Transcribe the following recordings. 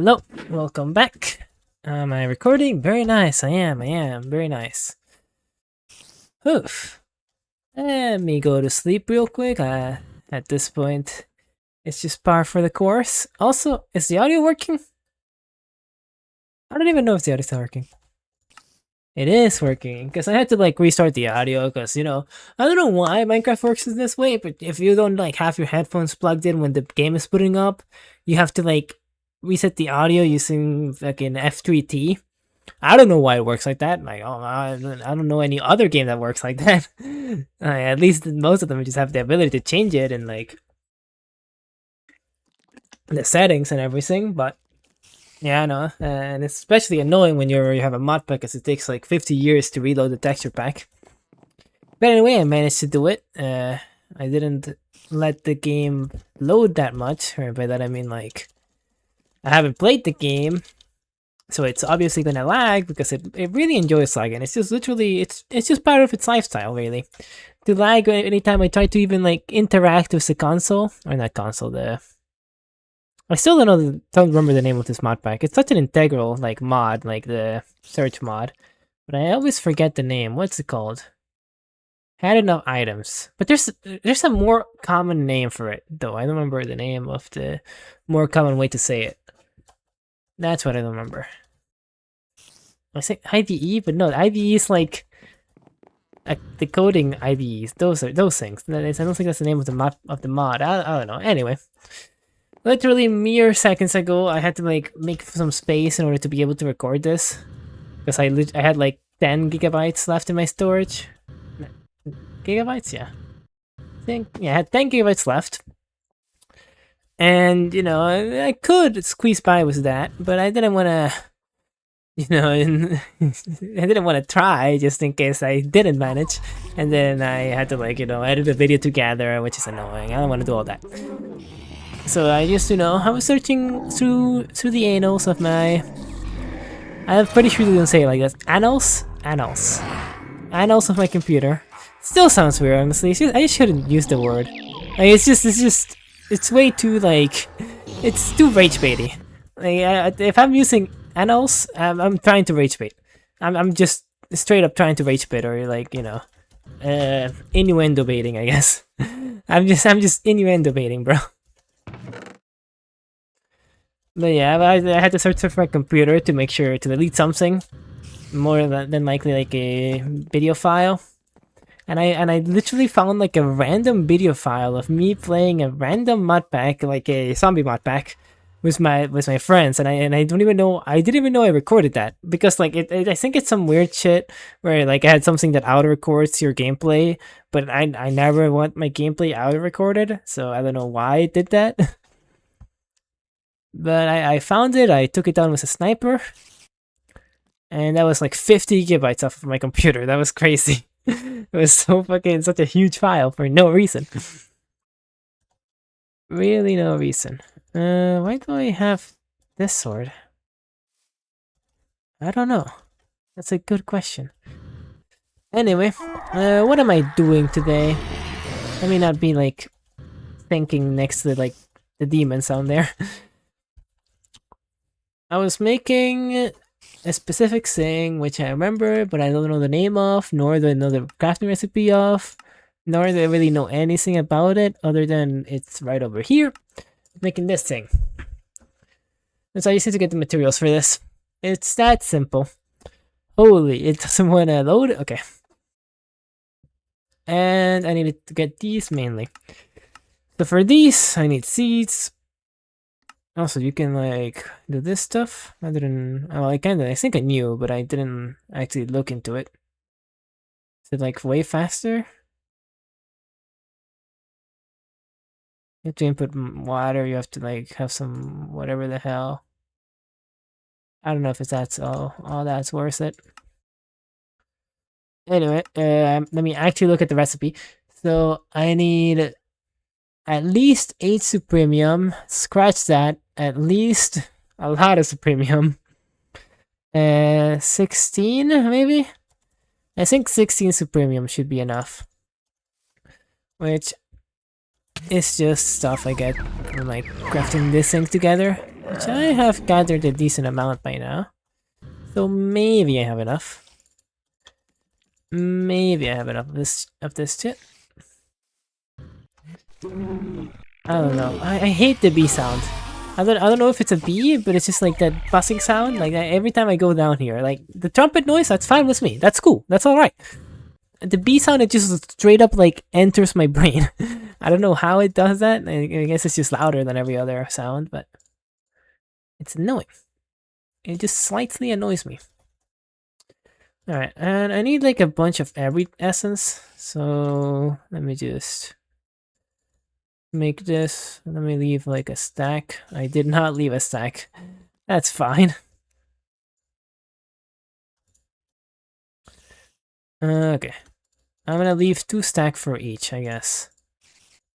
Hello, welcome back. Am I recording? Very nice. I am. Very nice. Oof. Let me go to sleep real quick. At this point, it's just par for the course. Also, is the audio working? I don't even know if the audio's working. It is working, because I had to like restart the audio, because I don't know why Minecraft works in this way, but if you don't like have your headphones plugged in when the game is booting up, you have to like reset the audio using fucking F3T. I don't know why it works like that. Like, I don't know any other game that works like that. At least most of them just have the ability to change it and like the settings and everything. But yeah, I know, and it's especially annoying when you have a mod pack, because it takes like 50 years to reload the texture pack. But anyway, I managed to do it. I didn't let the game load that much, or by that I mean like I haven't played the game. So it's obviously gonna lag, because it really enjoys lagging. It's just literally it's just part of its lifestyle, really. To lag anytime I try to even like interact with the console, or not console, I still don't remember the name of this mod pack. It's such an integral like mod, like the search mod, but I always forget the name. What's it called? Had enough items, but there's a more common name for it though. I don't remember the name of the more common way to say it. That's what I remember. I say IDE, but no, IDE is like the coding IDEs. Those are those things. I don't think that's the name of the mod. I don't know. Anyway, literally mere seconds ago, I had to like make some space in order to be able to record this, because I had like 10 gigabytes left in my storage. Gigabytes, yeah. I had 10 gigabytes left. And I could squeeze by with that, but I didn't want to and I didn't want to try just in case I didn't manage, and then I had to like edit the video together, which is annoying. I don't want to do all that. So I just I was searching through the annals of my. I'm pretty sure they don't say it like this. Annals of my computer. Still sounds weird, honestly. I shouldn't use the word. Like, it's way too like it's too rage baity. Like if I'm using annals, I'm trying to rage bait. I'm just straight up trying to rage bait, or like innuendo baiting, I guess. I'm just innuendo baiting, bro. But yeah, I had to search for my computer to make sure to delete something more than likely like a video file. And I literally found like a random video file of me playing a random mod pack, like a zombie mod pack, with my friends, and I don't even know I didn't even know I recorded that, because like I think it's some weird shit where like I had something that auto records your gameplay, but I never want my gameplay auto recorded, so I don't know why it did that. But I found it. I took it down with a sniper, and that was like 50 gigabytes off of my computer. That was crazy. It was so fucking such a huge file for no reason. Really no reason. Why do I have this sword? I don't know. That's a good question. Anyway, what am I doing today? Let me not be like thinking next to like the demons down there. I was making a specific thing which I remember, but I don't know the name of, nor do I know the crafting recipe of, nor do I really know anything about it other than it's right over here. Making this thing. And so I just need to get the materials for this. It's that simple. Holy, it doesn't want to load. Okay. And I need to get these mainly. So for these, I need seeds. Also, you can like do this stuff. I didn't. Well, I think I knew, but I didn't actually look into it. Is it like way faster? You have to input water. You have to like have some whatever the hell. I don't know if it's that's all that's worth it. Anyway, let me actually look at the recipe. So I need at least 8 supremium. Scratch that. At least a lot of supremium. 16 maybe? I think 16 supremium should be enough. Which is just stuff I get from like crafting this thing together. which I have gathered a decent amount by now. So maybe I have enough. Maybe I have enough of this shit. I don't know. I hate the bee sound. I don't know if it's a bee, but it's just like that buzzing sound. Like every time I go down here, like the trumpet noise, that's fine with me. That's cool. That's all right. The bee sound, it just straight up like enters my brain. I don't know how it does that. I guess it's just louder than every other sound, but it's annoying. It just slightly annoys me. Alright, and I need like a bunch of every essence. So let me just make this. Let me leave like a stack. I did not leave a stack. That's fine. Okay. I'm gonna leave 2 stacks for each, I guess.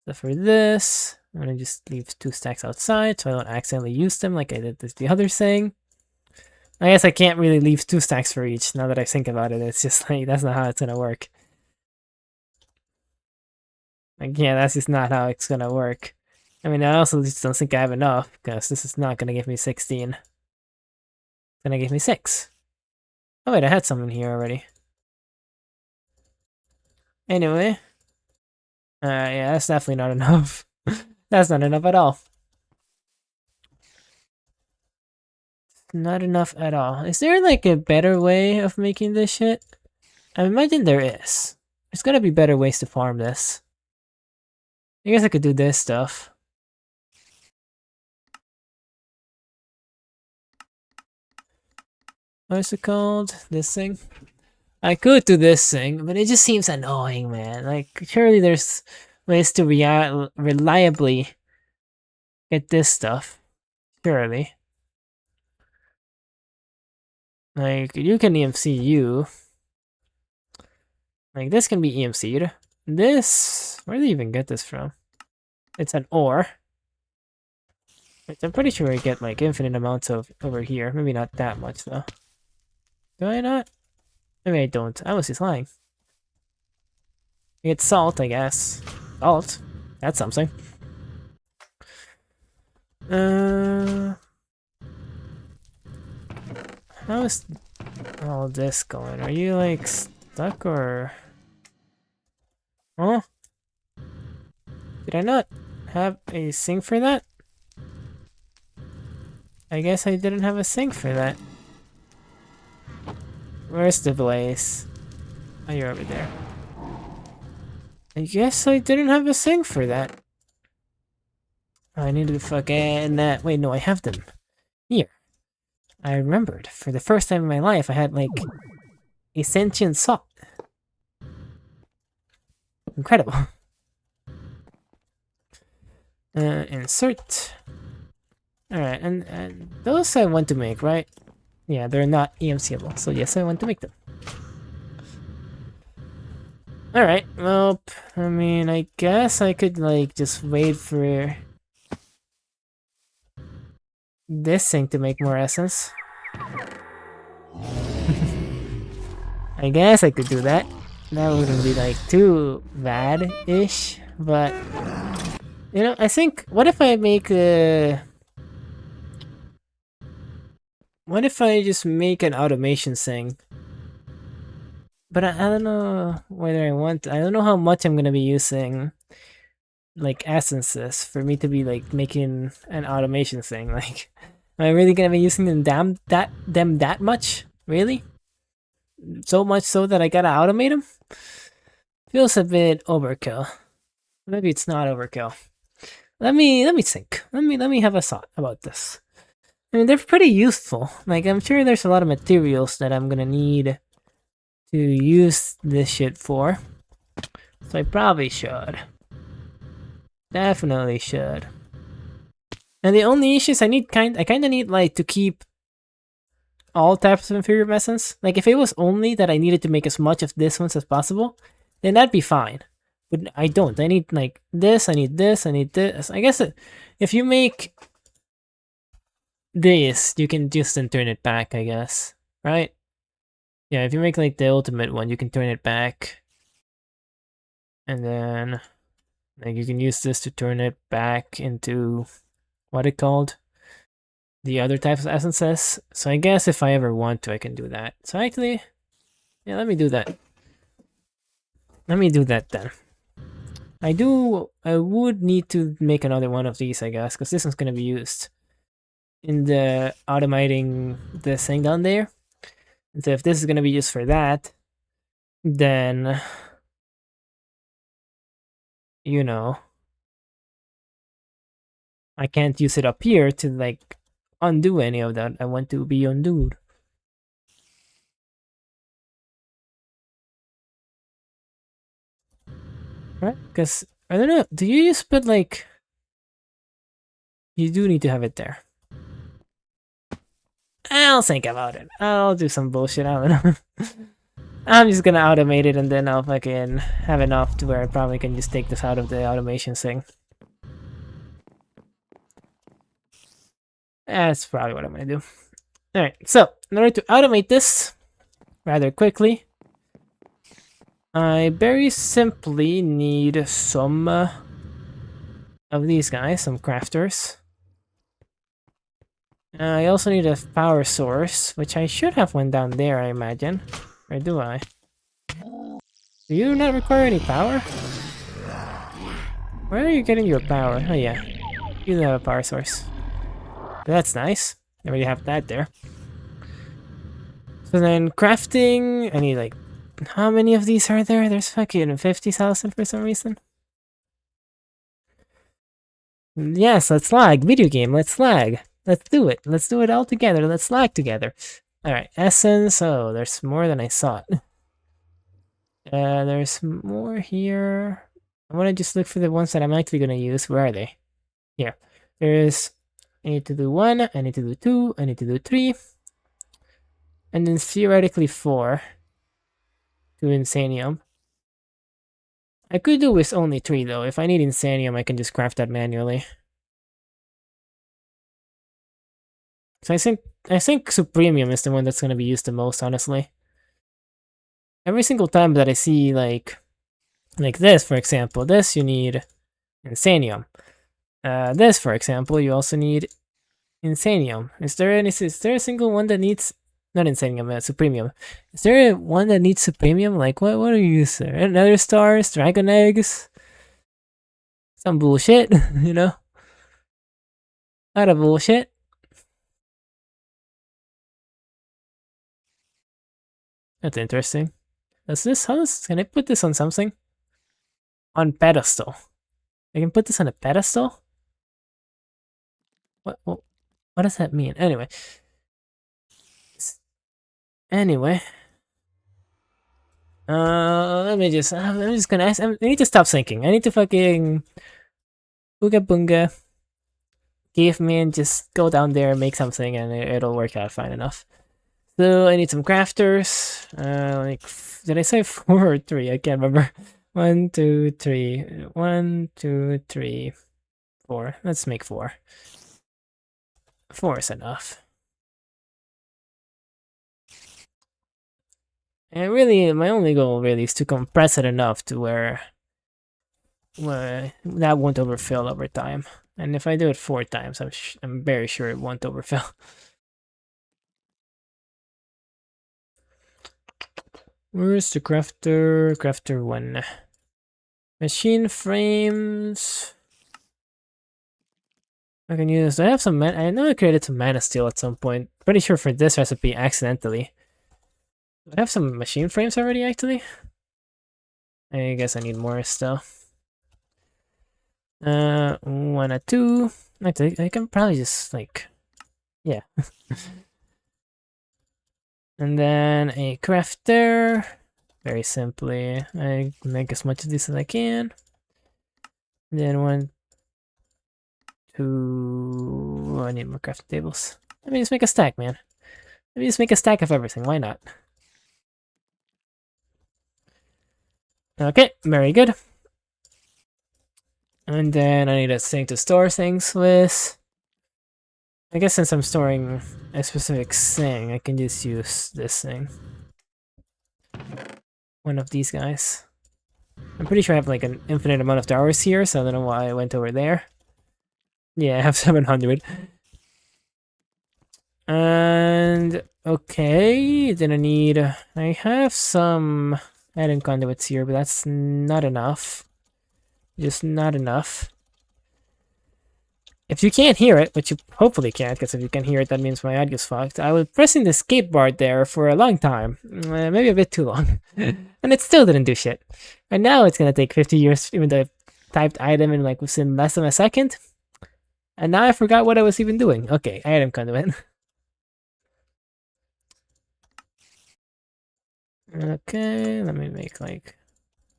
So for this, I'm gonna just leave 2 stacks outside so I don't accidentally use them like I did this the other thing. I guess I can't really leave 2 stacks for each now that I think about it. It's just like, that's not how it's gonna work. Like, yeah, that's just not how it's gonna work. I mean, I also just don't think I have enough, because this is not gonna give me 16. It's gonna give me 6. Oh wait, I had some in here already. Anyway. Yeah, that's definitely not enough. That's not enough at all. Not enough at all. Is there like a better way of making this shit? I imagine there is. There's gotta be better ways to farm this. I guess I could do this stuff. What is it called? This thing? I could do this thing, but it just seems annoying, man. Like, surely there's ways to reliably get this stuff. Surely. Like, you can EMC you. Like, this can be EMC'd. This... Where do they even get this from? It's an ore. Which I'm pretty sure I get, like, infinite amounts of over here. Maybe not that much, though. Do I not? Maybe I don't. I was just lying. It's salt, I guess. Salt? That's something. How's all this going? Are you, like, stuck or... Huh? Did I not have a sink for that? I guess I didn't have a sink for that. Where's the blaze? Oh, you're over there. I guess I didn't have a sink for that. I need to fucking that. Wait, no, I have them. Here. I remembered. For the first time in my life, I had, like, a sentient salt. Incredible. Insert. Alright, and those I want to make, right? Yeah, they're not EMCable, so yes, I want to make them. Alright, well, I mean, I guess I could, like, just wait for this thing to make more essence. I guess I could do that. That wouldn't be, like, too bad-ish, but... You know, I think, what if I make a... What if I just make an automation thing? But I don't know whether I want... I don't know how much I'm gonna be using, like, essences for me to be, like, making an automation thing. Like, am I really gonna be using them that much? Really? So much so that I gotta automate them? Feels a bit overkill. Maybe it's not overkill. Let me think. Let me have a thought about this. I mean, they're pretty useful. Like, I'm sure there's a lot of materials that I'm gonna need to use this shit for. So I probably should. Definitely should. And the only issue is I kinda need, like, to keep all types of inferior essence. Like, if it was only that I needed to make as much of this ones as possible, then that'd be fine. But I don't. I need, like, this, I need this, I need this. I guess if you make this, you can just then turn it back, I guess. Right? Yeah, if you make, like, the ultimate one, you can turn it back. And then, like, you can use this to turn it back into... What it called? the other types of essences. So I guess if I ever want to, I can do that. So actually, yeah, let me do that. Let me do that then. I would need to make another one of these, I guess, because this one's going to be used in the automating this thing down there. And so if this is going to be used for that, then, you know, I can't use it up here to, like, undo any of that. I want to be undooed. Right? Because, I don't know, do you just put, like... You do need to have it there. I'll think about it. I'll do some bullshit, I don't know. I'm just gonna automate it and then I'll fucking have enough to where I probably can just take this out of the automation thing. That's probably what I'm gonna do. Alright, so in order to automate this rather quickly, I very simply need some of these guys, some crafters. I also need a power source, which I should have one down there, I imagine. Or do I? Do you not require any power? Where are you getting your power? Oh yeah, you have a power source. That's nice. I already have that there. So then crafting, I need like, how many of these are there? There's fucking 50,000 for some reason. Yes, let's lag. Video game, let's lag. Let's do it. Let's do it all together. Let's lag together. Alright, essence. Oh, there's more than I thought. There's more here. I want to just look for the ones that I'm actually going to use. Where are they? Here. There's... I need to do 1, I need to do 2, I need to do 3. And then theoretically 4. To Insanium. I could do with only 3 though. If I need Insanium, I can just craft that manually. So I think Supremium is the one that's going to be used the most, honestly. Every single time that I see like this, for example, this you need Insanium. This, for example, you also need Insanium. Is there a single one that needs not Insanium, Supremium? Is there one that needs Supremium? Like what are you using? Nether stars, dragon eggs, some bullshit, you know? A lot of bullshit. That's interesting. Can I put this on something? On pedestal. I can put this on a pedestal? What does that mean? Anyway. I'm just gonna ask, I need to stop thinking. I need to fucking Ooga Boonga. Give me and just go down there and make something and it'll work out fine enough. So I need some crafters. Like, did I say 4 or 3? I can't remember. 1, 2, 3. 1, 2, 3, 4. Let's make 4. 4 is enough. And really, my only goal really is to compress it enough to where that won't overfill over time. And if I do it 4 times, I'm very sure it won't overfill. Where's the crafter? Crafter 1. Machine frames. I can use. I have some. I know I created some mana steel at some point. Pretty sure for this recipe accidentally. I have some machine frames already, actually. I guess I need more still. 1 or 2. I can probably just like, yeah. And then a crafter. Very simply, I make as much of this as I can. And then 1, 2. I need more crafting tables. Let me just make a stack, man. Let me just make a stack of everything. Why not? Okay, very good. And then I need a thing to store things with. I guess since I'm storing a specific thing, I can just use this thing. One of these guys. I'm pretty sure I have like an infinite amount of towers here, so I don't know why I went over there. Yeah, I have 700. And okay, then I need. I have some iron conduits here, but that's not enough. Just not enough. If you can't hear it, which you hopefully can't, because if you can hear it, that means my audio's fucked. I was pressing the escape bar there for a long time, maybe a bit too long, and it still didn't do shit. And now it's gonna take 50 years, even though I typed item in like within less than a second. And now I forgot what I was even doing. Okay, item conduit. Okay, let me make like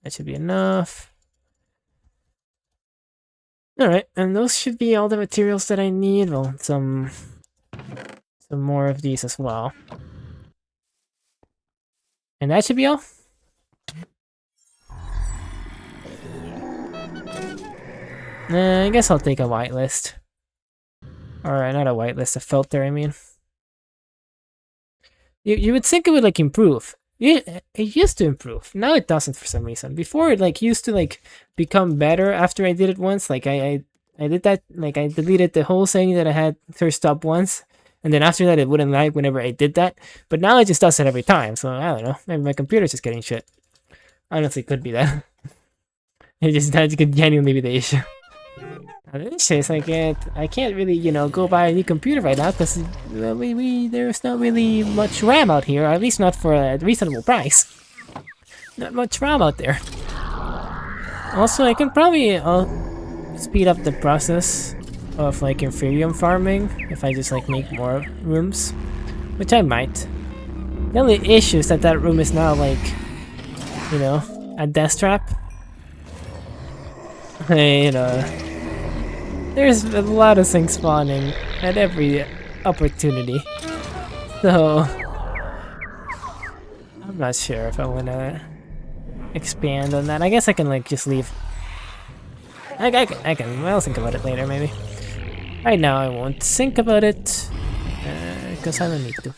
that should be enough. Alright, and those should be all the materials that I need. Well, some more of these as well. And that should be all. I guess I'll take a whitelist. Or not a whitelist, a filter, I mean. You would think it would like improve. It used to improve. Now it doesn't for some reason. Before it like used to like become better after I did it once. Like I did that, like I deleted the whole thing that I had thirst up once. And then after that it wouldn't lag whenever I did that. But now it just does it every time. So I don't know. Maybe my computer's just getting shit. Honestly, could be that. That could genuinely be the issue. This is like I can't really, you know, go buy a new computer right now because there's not really much RAM out here, or at least not for a reasonable price. Not much RAM out there. Also, I can probably speed up the process of like Inferium farming if I just like make more rooms, which I might. The only issue is that that room is now like, you know, a death trap. You know. There's a lot of things spawning at every opportunity, so I'm not sure if I want to expand on that. I guess I can like just leave. I'll think about it later maybe. Right now I won't think about it, because I don't need to.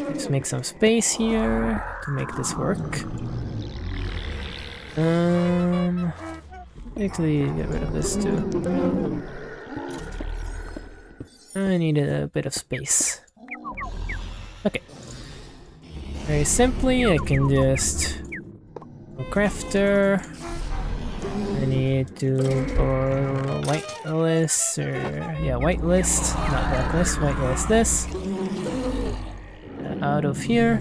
Let's make some space here to make this work. Actually, get rid of this too. I need a bit of space. Okay. Very simply, I can just go crafter. I need to go whitelist, or yeah, whitelist, not blacklist, whitelist this. Out of here.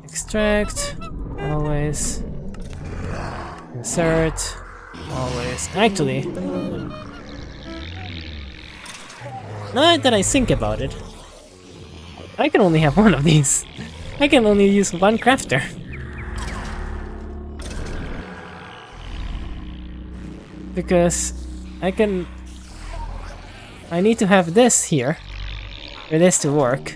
Extract, always. Insert, always. Actually, now that I think about it, I can only have one of these. I can only use one crafter. Because I need to have this here for this to work.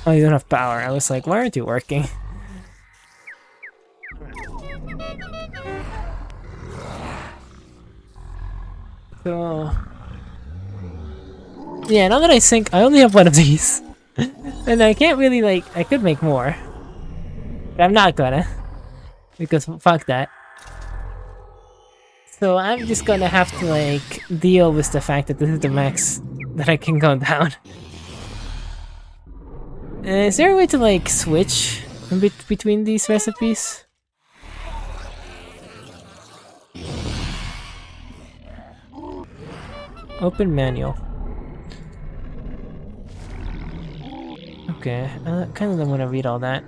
Oh, you don't have power. I was like, why aren't you working? So... yeah, now that I think, I only have one of these. And I can't really, like, I could make more. But I'm not gonna. Because fuck that. So I'm just gonna have to, like, deal with the fact that this is the max that I can go down. Is there a way to like switch between these recipes? Open manual. Okay, I kind of don't want to read all that.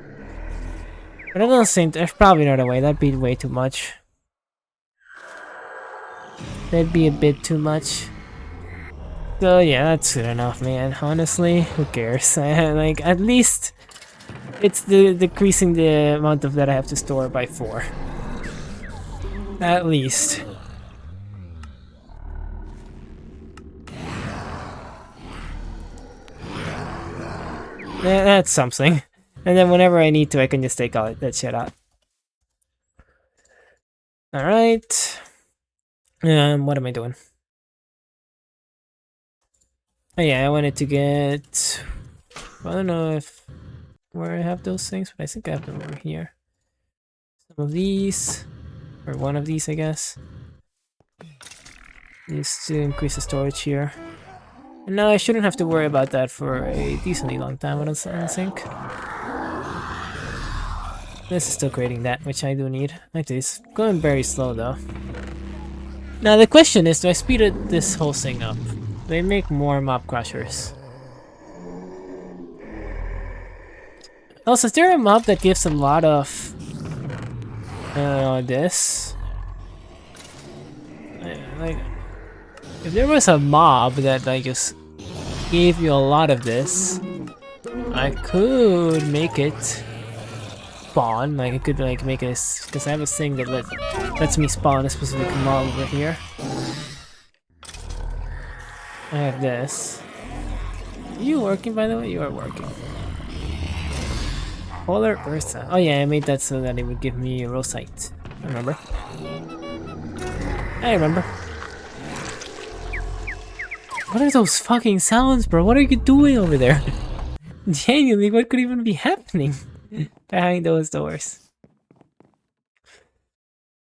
But I don't think there's probably another way. That'd be way too much. That'd be a bit too much. So yeah, that's good enough, man. Honestly, who cares? Like, at least it's decreasing the amount of that I have to store by 4. At least. That's something. And then whenever I need to, I can just take all that shit out. Alright. What am I doing? Oh yeah, I wanted to get... I don't know if where I have those things, but I think I have them over here. Some of these. Or one of these, I guess. Just to increase the storage here. And now I shouldn't have to worry about that for a decently long time, I don't think. This is still creating that, which I do need. Actually, it's going very slow though. Now the question is, do I speed this whole thing up? Do I make more mob crushers? Also, is there a mob that gives a lot of... this? Like... If there was a mob that like just gave you a lot of this, I could make it spawn. Like I could like make this, because I have a thing that lets me spawn a specific mob over here. I have this. Are you working, by the way? You are working. Polar Ursa. Oh yeah, I made that so that it would give me a Rosite. I remember. I remember. What are those fucking sounds, bro? What are you doing over there? Genuinely, what could even be happening behind those doors?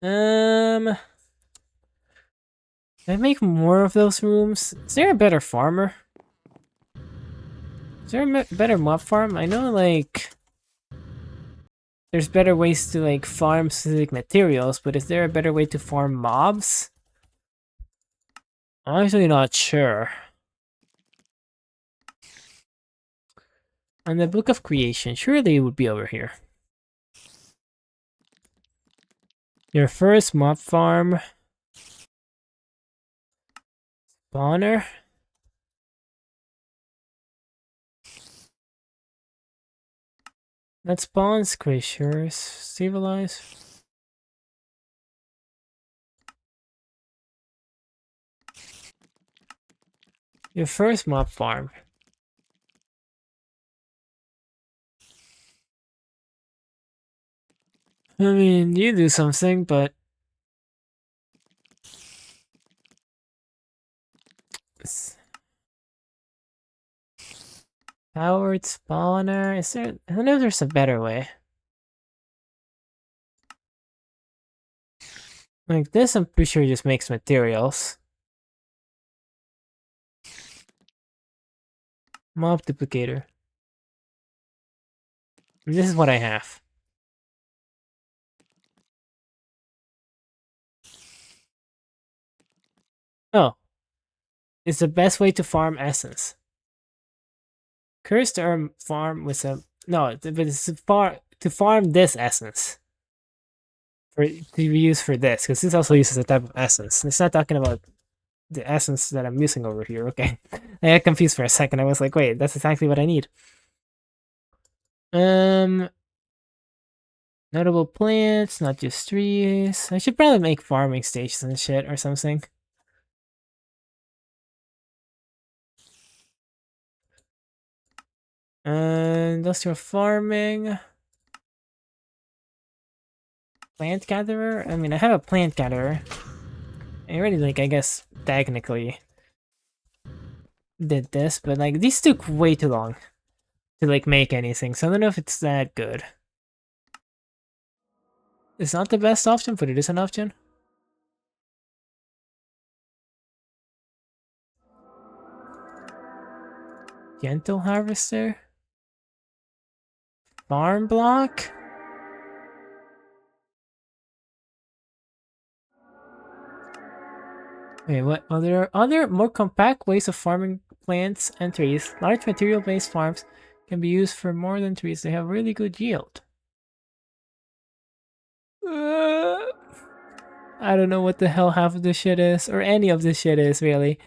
Can I make more of those rooms? Is there a better farmer? Is there a better mob farm? I know, like... There's better ways to, like, farm specific materials, but is there a better way to farm mobs? I'm actually not sure. And the Book of Creation, surely it would be over here. Your first mob farm. Spawner. That spawns creatures. Civilize. Your first mob farm. I mean, you do something, but... Powered spawner? Is there... I don't know if there's a better way. Like this, I'm pretty sure just makes materials. Mob duplicator. This is what I have. Oh. It's the best way to farm essence. Cursed Herb farm with a... No, but it's to farm this essence. To be used for this, because this also uses a type of essence. It's not talking about the essence that I'm using over here, okay? I got confused for a second. I was like, wait, that's exactly what I need. Notable plants, not just trees. I should probably make farming stations and shit or something. Industrial farming. Plant gatherer? I mean, I have a plant gatherer. I already, like, I guess, technically did this, but, like, these took way too long to, like, make anything, so I don't know if it's that good. It's not the best option, but it is an option. Gentle harvester? Farm block? Wait, what? Well, there are other, more compact ways of farming plants and trees. Large material-based farms can be used for more than trees. They have really good yield. I don't know what the hell half of this shit is, or any of this shit is, really.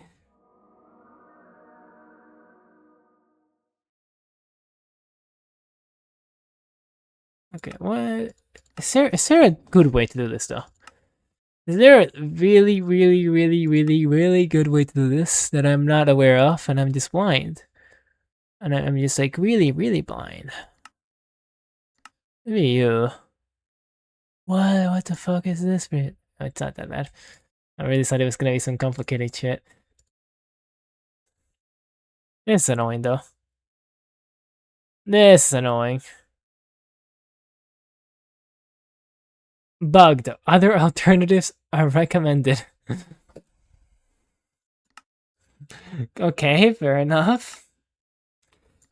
Okay, what? Is there a good way to do this, though? Is there a really, really, really, really, really good way to do this that I'm not aware of and I'm just blind? And I'm just like really, really blind. Maybe you. What the fuck is this bit? Oh, it's not that bad. I really thought it was gonna be some complicated shit. It's annoying though. This is annoying. Bugged. Other alternatives are recommended. Okay, fair enough.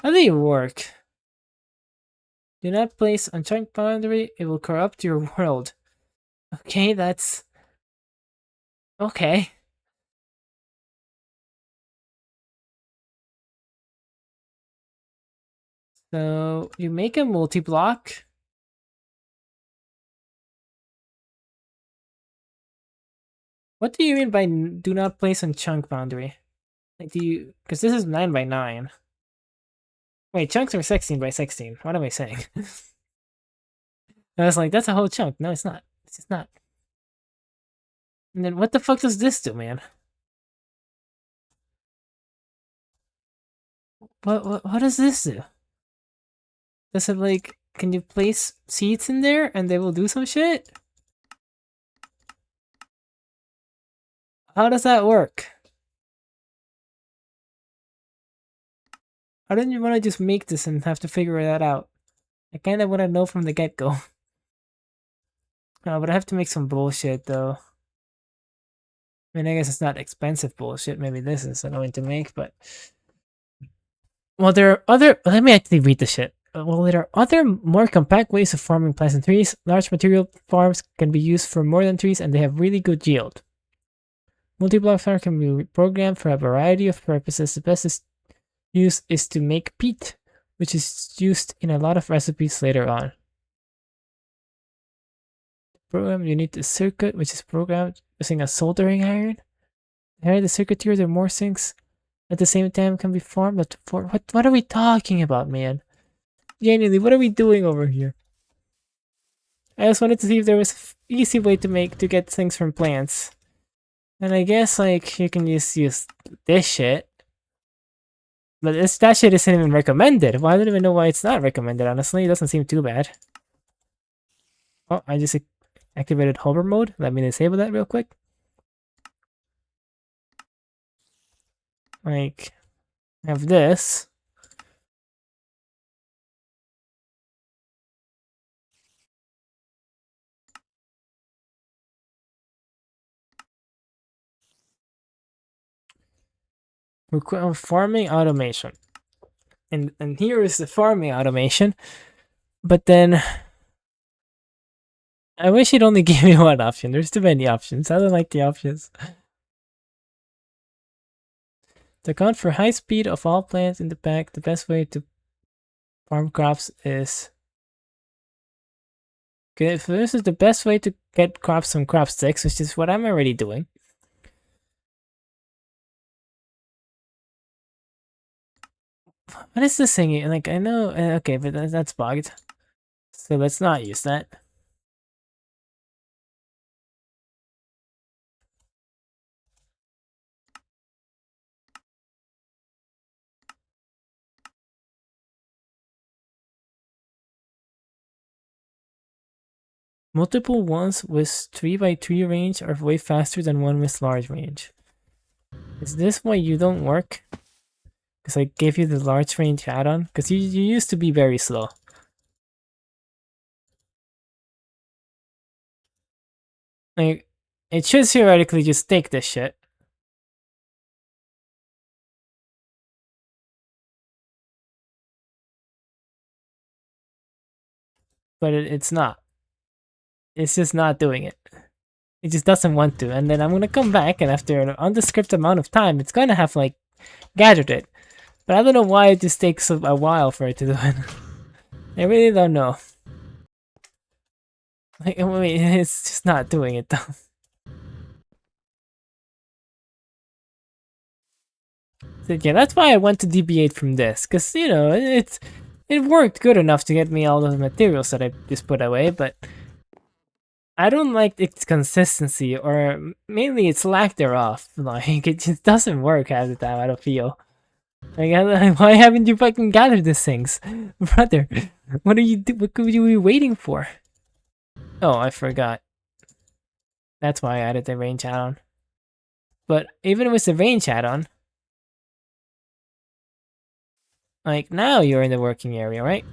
How do you work? Do not place on chunk boundary, it will corrupt your world. Okay, that's... Okay. So, you make a multi-block. What do you mean by do not place on chunk boundary? Like, do you... Because this is 9 by 9. Wait, chunks are 16 by 16. What am I saying? I was like, that's a whole chunk. No, it's not. It's just not. And then what the fuck does this do, man? What does this do? Does it like, can you place seeds in there and they will do some shit? How does that work? How didn't you want to just make this and have to figure that out? I kind of want to know from the get-go. But I have to make some bullshit though. I mean, I guess it's not expensive bullshit. Maybe this is annoying to make, but... Well, there are other... Let me actually read the shit. Well, there are other more compact ways of farming plants and trees. Large material farms can be used for more than trees and they have really good yield. Multi-block farm can be programmed for a variety of purposes. The best use is to make peat, which is used in a lot of recipes later on. Program, you need the circuit, which is programmed using a soldering iron. The higher the circuit tier, the more things at the same time can be formed. But for what are we talking about, man? Genuinely, what are we doing over here? I just wanted to see if there was an easy way to get things from plants. And I guess like you can just use this shit. But that shit isn't even recommended. Well, I don't even know why it's not recommended, honestly. It doesn't seem too bad. Oh, I just activated hover mode. Let me disable that real quick. Like, I have this. Farming automation. And here is the farming automation. But then I wish it only gave me one option. There's too many options. I don't like the options. To account for high speed of all plants in the pack, the best way to farm crops is... Okay, so this is the best way to get crops from crop sticks, which is what I'm already doing. What is this thing? Like, I know... Okay, but that's bugged. So let's not use that. Multiple ones with 3x3 range are way faster than one with large range. Is this why you don't work? Because I gave you the large range add-on? Because you used to be very slow. Like, it should theoretically just take this shit. But it's not. It's just not doing it. It just doesn't want to. And then I'm gonna come back, and after an undescript amount of time, it's gonna have, like, gathered it. But I don't know why it just takes a while for it to do it. I really don't know. Like, I mean, it's just not doing it, though. So yeah, that's why I want to deviate from this. Because, you know, it worked good enough to get me all the materials that I just put away, but... I don't like its consistency, or mainly its lack thereof. Like, it just doesn't work half the time, I don't feel. Like, why haven't you fucking gathered these things? Brother, what could you be waiting for? Oh, I forgot. That's why I added the range add-on. But even with the range add-on, like now you're in the working area, right?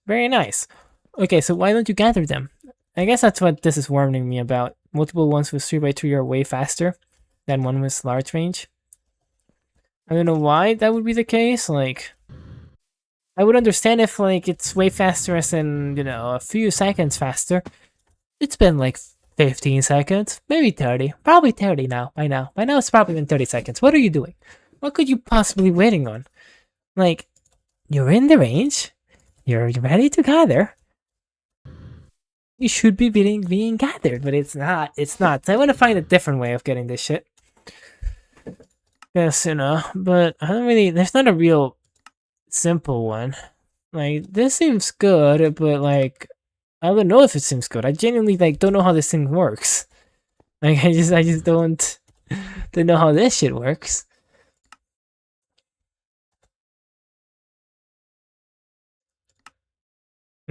Very nice. Okay, so why don't you gather them? I guess that's what this is warning me about. Multiple ones with 3x3 are way faster than one with large range. I don't know why that would be the case. Like, I would understand if like it's way faster as in, you know, a few seconds faster. It's been like 15 seconds, maybe 30. Probably 30 now, by now. By now it's probably been 30 seconds. What are you doing? What could you possibly be waiting on? Like, you're in the range. You're ready to gather. You should be being gathered, but it's not. It's not. So I want to find a different way of getting this shit. Yes, you know, but I don't really. There's not a real simple one. Like this seems good, but like I don't know if it seems good. I genuinely like don't know how this thing works. Like I just don't know how this shit works.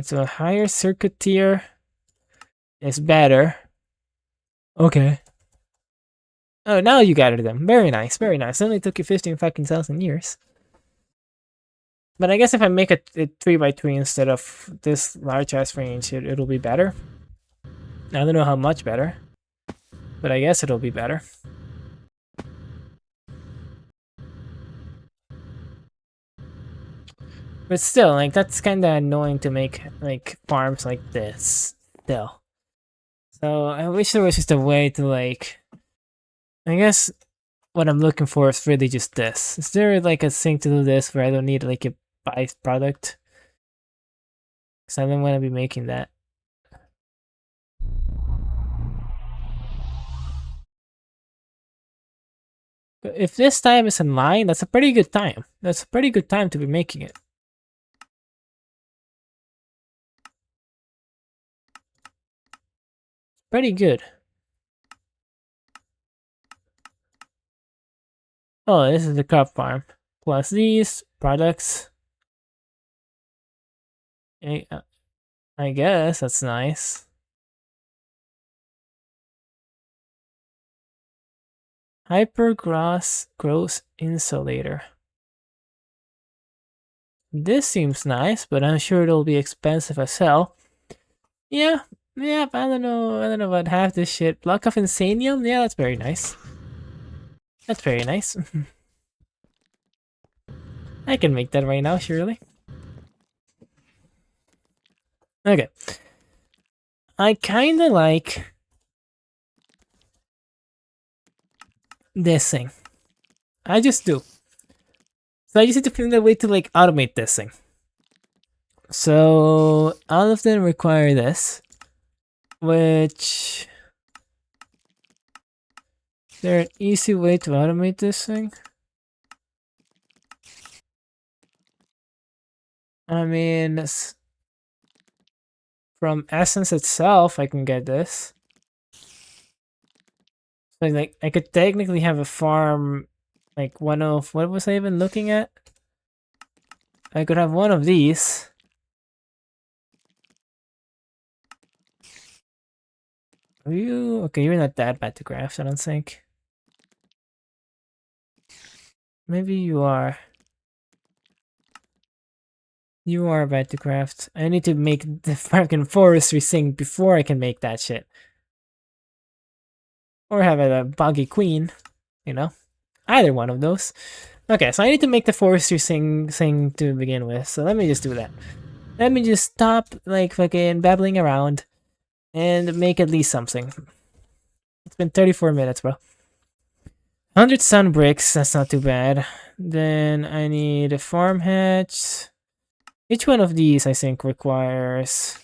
So a higher circuit tier is better. Okay. Oh, now you gathered them. Very nice, very nice. It only took you 15 fucking thousand years. But I guess if I make it 3x3 instead of this large ass range, it'll be better. I don't know how much better, but I guess it'll be better. But still, like that's kind of annoying to make like farms like this. Still, so I wish there was just a way to like. I guess what I'm looking for is really just this. Is there like a thing to do this where I don't need like a byproduct? Because I don't want to be making that. But if this time is in line, that's a pretty good time. That's a pretty good time to be making it. Pretty good. Oh, this is the crop farm. Plus these products. I guess that's nice. Hypergross Gross Insulator. This seems nice, but I'm sure it'll be expensive as hell. Yeah, I don't know about half this shit. Block of Insanium? Yeah, that's very nice. That's very nice. I can make that right now, surely. Okay. I kinda like this thing. I just do. So I just need to find a way to like automate this thing. So all of them require this, which is there an easy way to automate this thing? I mean, from Essence itself, I can get this. So like I could technically have a farm, like one of what was I even looking at? I could have one of these. Are you okay? You're not that bad to craft, I don't think. Maybe you are. You are bad to craft. I need to make the fucking forestry thing before I can make that shit. Or have a buggy queen, you know? Either one of those. Okay, so I need to make the forestry thing to begin with. So let me just do that. Let me just stop like fucking babbling around and make at least something. It's been 34 minutes, bro. 100 sun bricks, that's not too bad. Then I need a farm hatch. Each one of these, I think, requires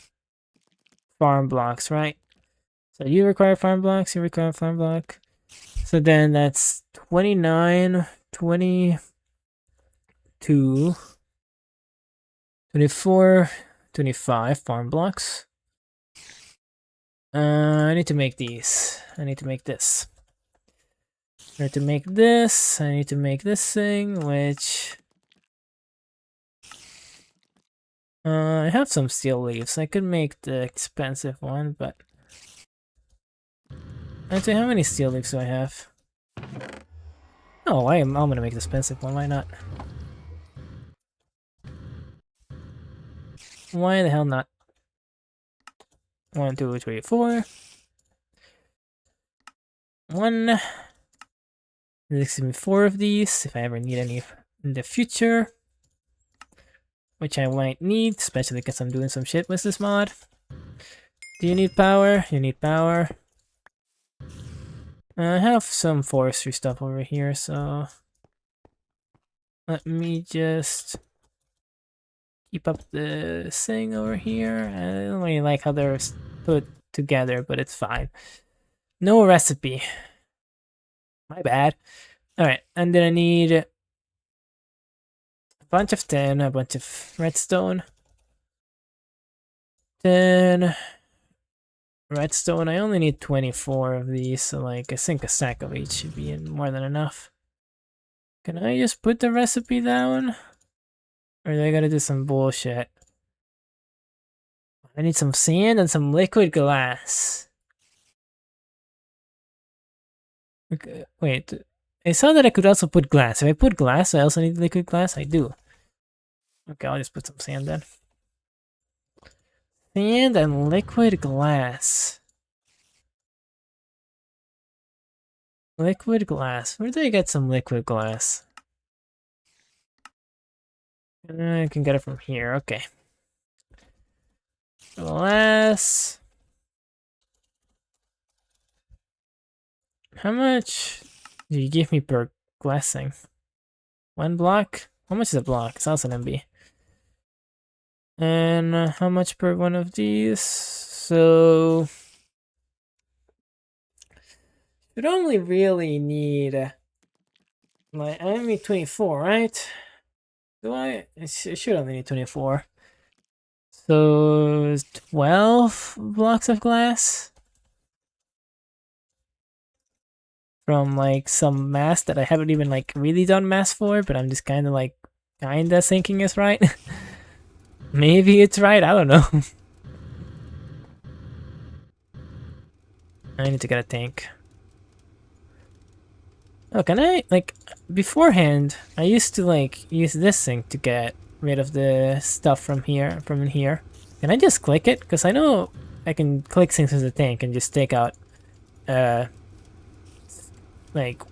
farm blocks, right? So you require farm blocks, you require farm block. So then that's 29, 22, 24, 25 farm blocks. I need to make these. I need to make this. In order to make this, I need to make this thing, which... I have some steel leaves. I could make the expensive one, but... Actually, how many steel leaves do I have? Oh, I'm gonna make the expensive one, why not? Why the hell not? 1, 2, 3, 4. 1. There's gonna be 4 of these if I ever need any in the future. Which I might need, especially because I'm doing some shit with this mod. Do you need power? You need power. I have some forestry stuff over here, so... Let me just... keep up the thing over here. I don't really like how they're put together, but it's fine. No recipe. My bad. Alright, and then I need... a bunch of tin, a bunch of redstone. Then... redstone, I only need 24 of these, so like I think a stack of each should be more than enough. Can I just put the recipe down? Or do I gotta do some bullshit? I need some sand and some liquid glass. Okay, wait, I saw that I could also put glass. If I put glass, I also need liquid glass? I do. Okay, I'll just put some sand then. Sand and liquid glass. Liquid glass. Where did I get some liquid glass? I can get it from here. Okay. Glass. How much do you give me per glassing? 1 block? How much is a block? It's also an MB. And how much per one of these? So... you'd only really need... I only need 24, right? Do I? I should only need 24. So... 12 blocks of glass? From like some math that I haven't even like really done math for, but I'm just kind of like thinking it's right. Maybe it's right, I don't know. I need to get a tank. Oh, can I, like, beforehand, I used to like use this thing to get rid of the stuff from here, from in here. Can I just click it? Because I know I can click things as a tank and just take out, like,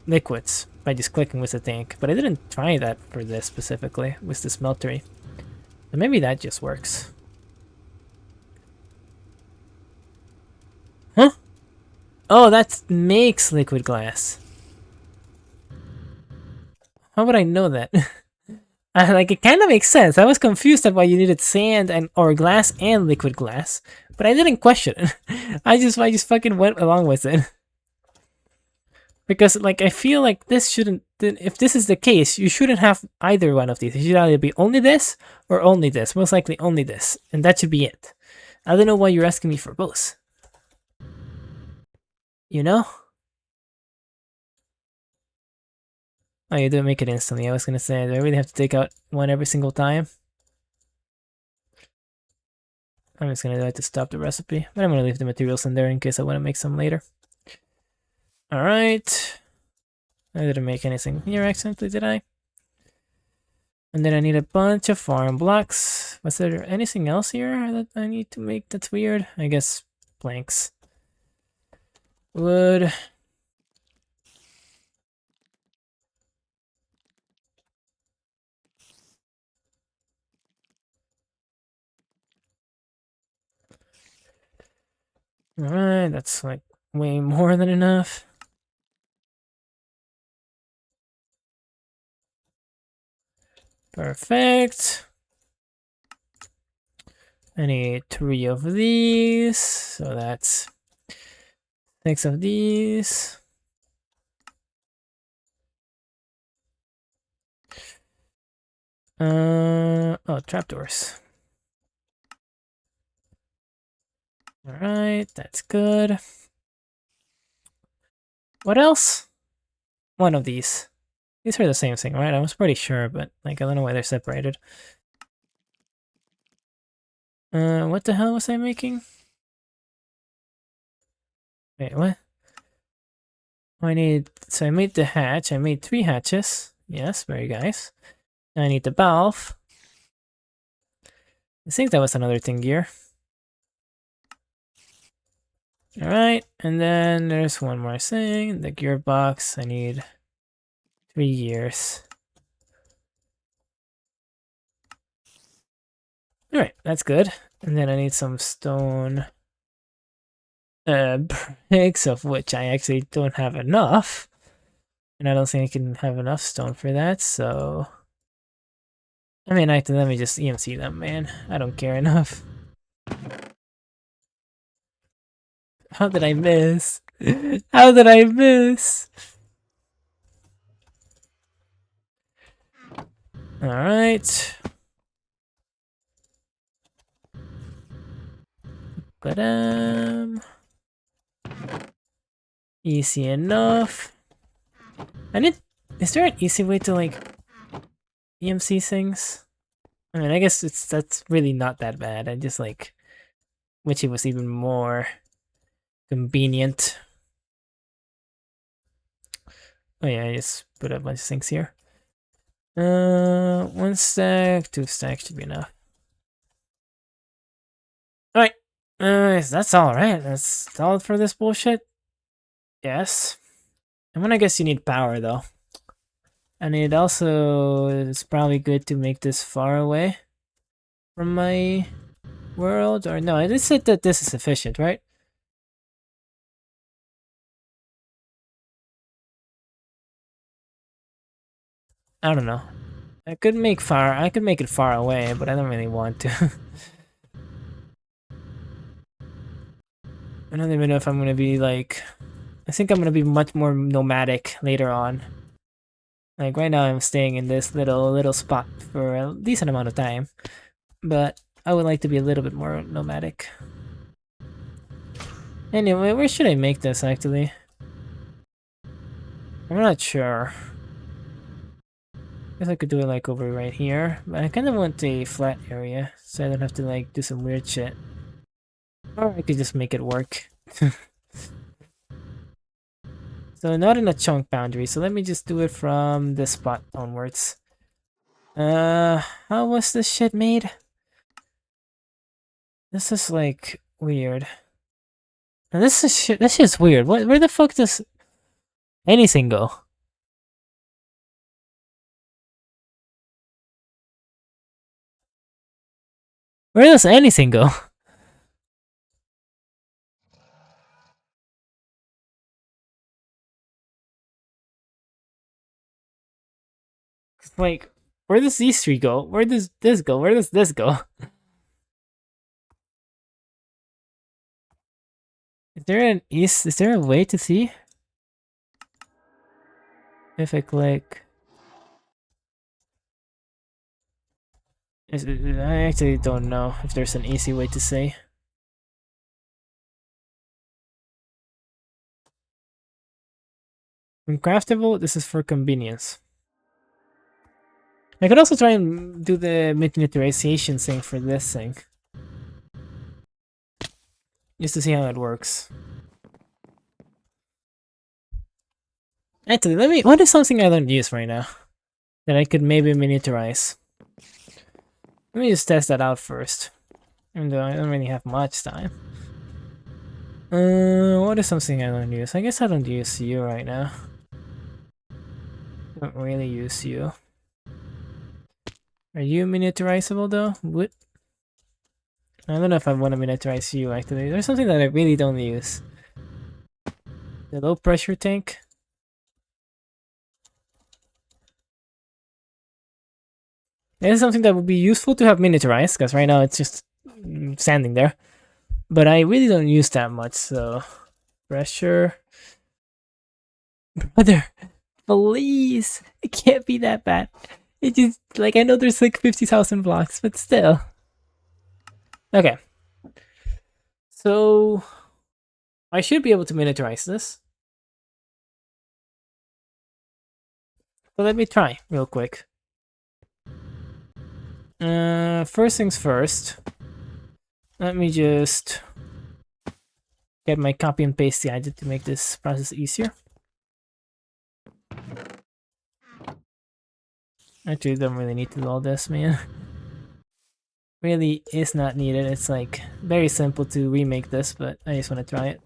liquids by just clicking with the tank. But I didn't try that for this specifically, with the smeltery. So maybe that just works. Huh? Oh, that makes liquid glass. How would I know that? Like, it kind of makes sense. I was confused at why you needed sand and or glass and liquid glass, but I didn't question it. I just fucking went along with it. Because, like, I feel like this shouldn't... if this is the case, you shouldn't have either one of these. It should either be only this or only this. Most likely only this. And that should be it. I don't know why you're asking me for both. You know? Oh, you didn't make it instantly. I was gonna say, do I really have to take out one every single time? I'm just gonna do it to stop the recipe. But I'm gonna leave the materials in there in case I want to make some later. Alright. I didn't make anything here accidentally, did I? And then I need a bunch of farm blocks. Was there anything else here that I need to make that's weird? I guess planks. Wood. Alright, that's like way more than enough. Perfect. I need 3 of these, so that's 6 of these. Oh, trapdoors. Alright, that's good. What else? one of these. These are the same thing, right? I was pretty sure, but like I don't know why they're separated. What the hell was I making? Wait, what? So I made the hatch. I made 3 hatches. Yes, very nice. Now I need the valve. I think that was another thing gear. Alright, and then there's one more thing. The gearbox. I need 3 gears. Alright, that's good. And then I need some stone bricks, of which I actually don't have enough. And I don't think I can have enough stone for that, so... I mean, let me just EMC them, man. I don't care enough. How did I miss? How did I miss? Alright. But easy enough. Is there an easy way to like EMC things? I mean, I guess that's really not that bad. I just like wish it was even more convenient. Oh yeah, I just put a bunch of things here. 1 stack, 2 stacks should be enough. Alright. That's all right. That's all for this bullshit. Yes. And then I guess you need power though. And it also is probably good to make this far away from my world. Or no, it said that this is sufficient, right? I don't know. I could make it far away, but I don't really want to. I don't even know if I'm gonna be like... I think I'm gonna be much more nomadic later on. Like right now I'm staying in this little spot for a decent amount of time. But I would like to be a little bit more nomadic. Anyway, where should I make this actually? I'm not sure. Guess I could do it like over right here, but I kind of want a flat area so I don't have to like do some weird shit. Or I could just make it work. So not in a chunk boundary, so let me just do it from this spot onwards. How was this shit made? This is like weird. Now this shit's weird. Where the fuck does anything go? Where does anything go? Like, where does these 3 go? Where does this go? Where does this go? Is there a way to see? If I click... I actually don't know if there's an easy way to say. Uncraftable, this is for convenience. I could also try and do the miniaturization thing for this thing. Just to see how it works. Actually, what is something I don't use right now? That I could maybe miniaturize. Let me just test that out first. Even though I don't really have much time. What is something I don't use? I guess I don't use you right now. Don't really use you. Are you miniaturizable though? What? I don't know if I want to miniaturize you actually. There's something that I really don't use. The low pressure tank. It is something that would be useful to have miniaturized, because right now it's just standing there. But I really don't use that much, so... Pressure... Brother, please! It can't be that bad. It just, like, I know there's like 50,000 blocks, but still. Okay. So... I should be able to miniaturize this. So let me try real quick. First things first. Let me just get my copy and paste gadget to make this process easier. Actually, don't really need to do all this, man. Really is not needed. It's like very simple to remake this, but I just want to try it.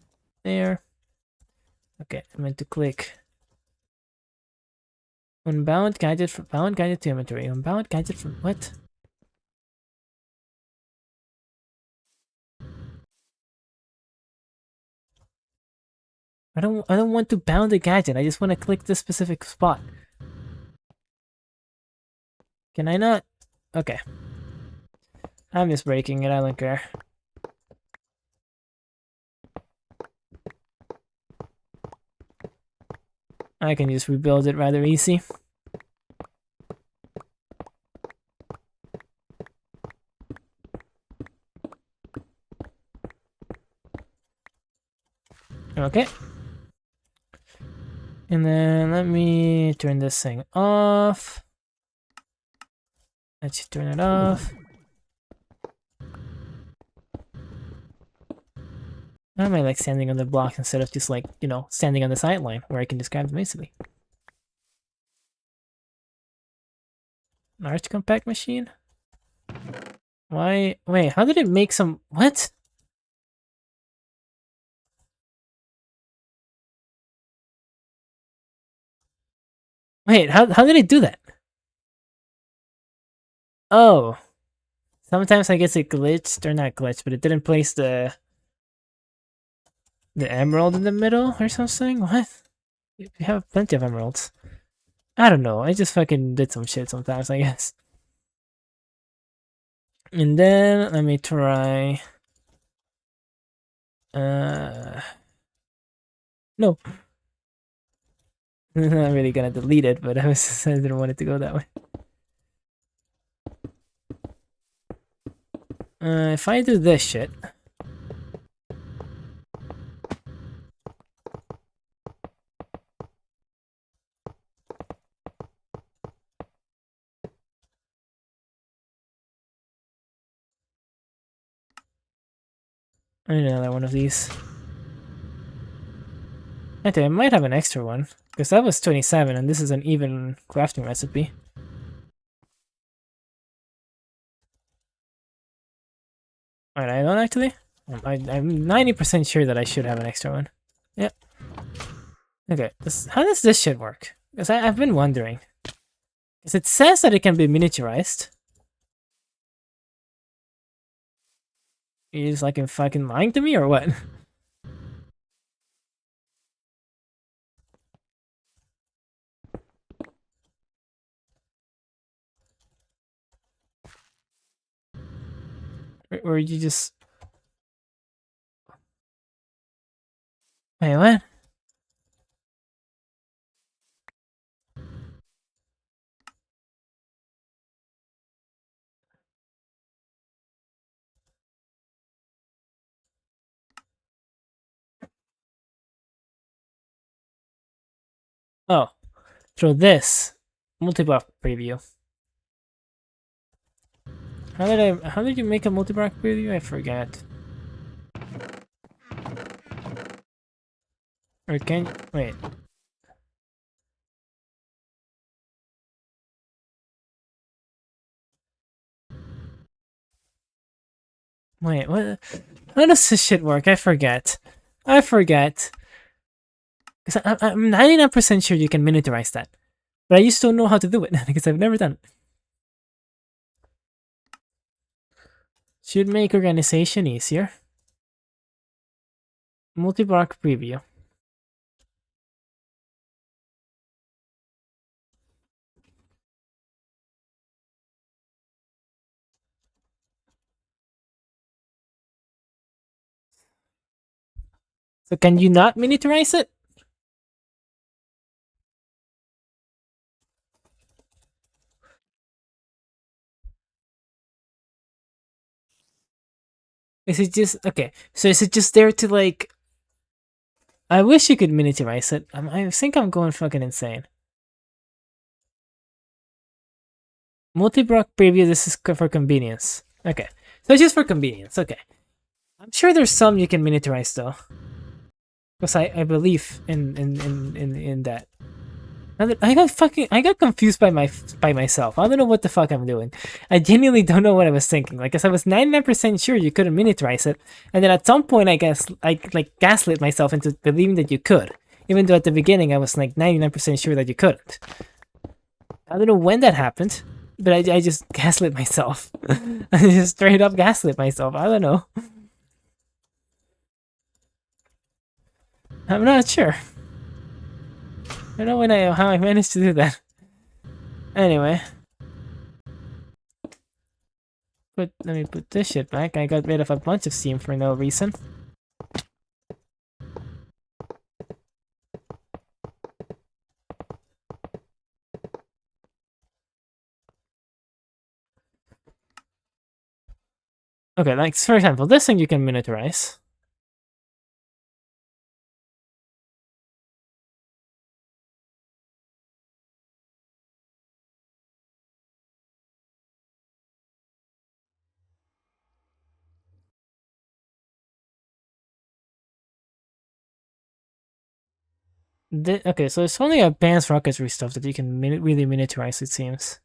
There. Okay, I meant to click unbound gadget from bound gadget to inventory. Unbound gadget from what? I don't want to bound a gadget. I just want to click this specific spot. Can I not? Okay. I'm just breaking it. I don't care. I can just rebuild it rather easy. Okay. And then let me turn this thing off. Let's turn it off. Why am I like standing on the block instead of just like, you know, standing on the sideline where I can just grab them easily? Large compact machine? Why? Wait, how did it make some... What? Wait, how did it do that? Oh. Sometimes I guess it glitched, or not glitched, but it didn't place the emerald in the middle or something? What? You have plenty of emeralds. I don't know, I just fucking did some shit sometimes, I guess. And then, let me try... No. I'm not really gonna delete it, but I didn't want it to go that way. If I do this shit... I need another one of these. Actually, I might have an extra one, because that was 27 and this is an even crafting recipe. Alright, I don't actually. I'm 90% sure that I should have an extra one. Yep. Okay, how does this shit work? Because I've been wondering. Because it says that it can be miniaturized. Is like fucking lying to me or what? Or you just... Wait, what? Oh, through this multi-block preview. How did you make a multi-block preview? I forget. Or can wait. Wait, what? How does this shit work? I forget. I forget. Because I'm 99% sure you can miniaturize that. But I just don't know how to do it because I've never done it. Should make organization easier. Multi-block preview. So can you not miniaturize it? Is it just okay? So is it just there to like? I wish you could miniaturize it. I think I'm going fucking insane. Multi-block preview, this is for convenience. Okay. So it's just for convenience, okay. I'm sure there's some you can miniaturize though. Because I believe in that. I got confused by myself. I don't know what the fuck I'm doing. I genuinely don't know what I was thinking. Like, cause I was 99% sure you couldn't miniaturize it, and then at some point I guess I like gaslit myself into believing that you could, even though at the beginning I was like 99% sure that you couldn't. I don't know when that happened, but I just gaslit myself. I just straight up gaslit myself. I don't know. I'm not sure. I don't know how I managed to do that. Anyway. Let me put this shit back. I got rid of a bunch of steam for no reason. Okay, like for example, this thing you can miniaturize. Okay, so it's only advanced rocketry stuff that you can really miniaturize, it seems.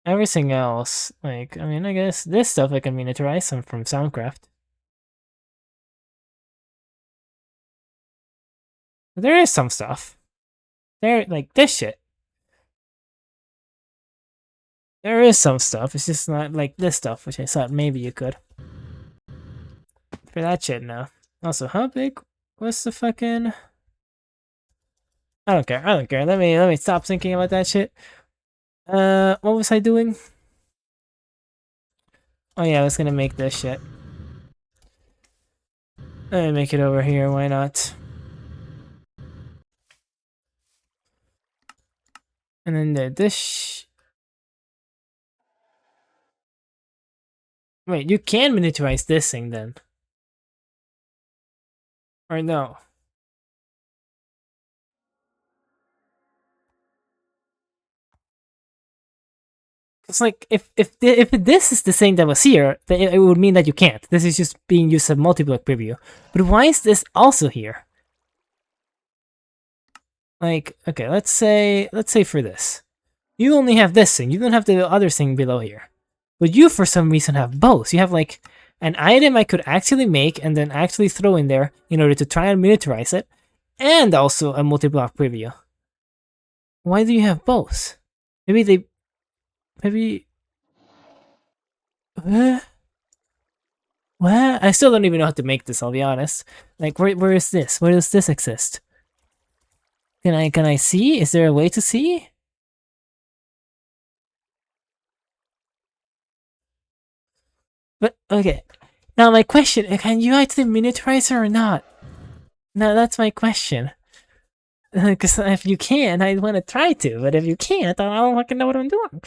Everything else, like, I mean, I guess this stuff I can miniaturize some from Soundcraft. There is some stuff. There, like, this shit. There is some stuff, it's just not like this stuff, which I thought maybe you could. For that shit, no. Also, how big was the fucking... I don't care, I don't care. Let me stop thinking about that shit. What was I doing? Oh yeah, I was gonna make this shit. Let me make it over here, why not? And then the dish. Wait, you can miniaturize this thing then. Or no? It's like, if this is the thing that was here, then it would mean that you can't. This is just being used as a multi-block preview. But why is this also here? Like, okay, let's say for this. You only have this thing, you don't have the other thing below here. But you, for some reason, have both. You have, like, an item I could actually make and then actually throw in there in order to try and miniaturize it, and also a multi-block preview. Why do you have both? Maybe... What? I still don't even know how to make this, I'll be honest. Like, where is this? Where does this exist? Can I see? Is there a way to see? But, okay. Now my question, can you actually miniaturize her or not? Now that's my question. Because if you can, I want to try to, but if you can't, I don't fucking know what I'm doing.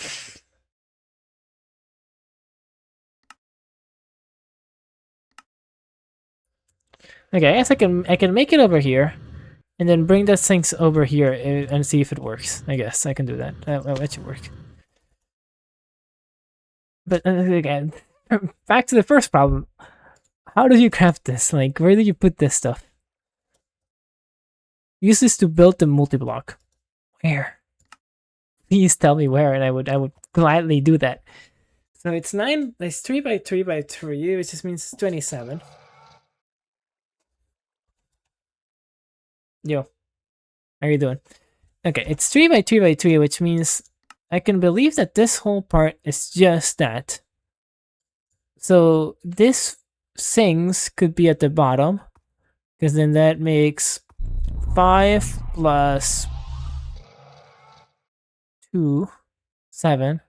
Okay, I guess I can make it over here, and then bring those things over here and see if it works. I guess I can do that. That should work. But again, back to the first problem. How do you craft this? Like, where do you put this stuff? Use this to build the multi-block. Where? Please tell me where, and I would gladly do that. So it's 3 by 3 by 3, which just means 27. Yo, how are you doing? Okay, it's 3 by 3 by 3, which means I can believe that this whole part is just that. So this things could be at the bottom, because then that makes 5 plus 2, 7.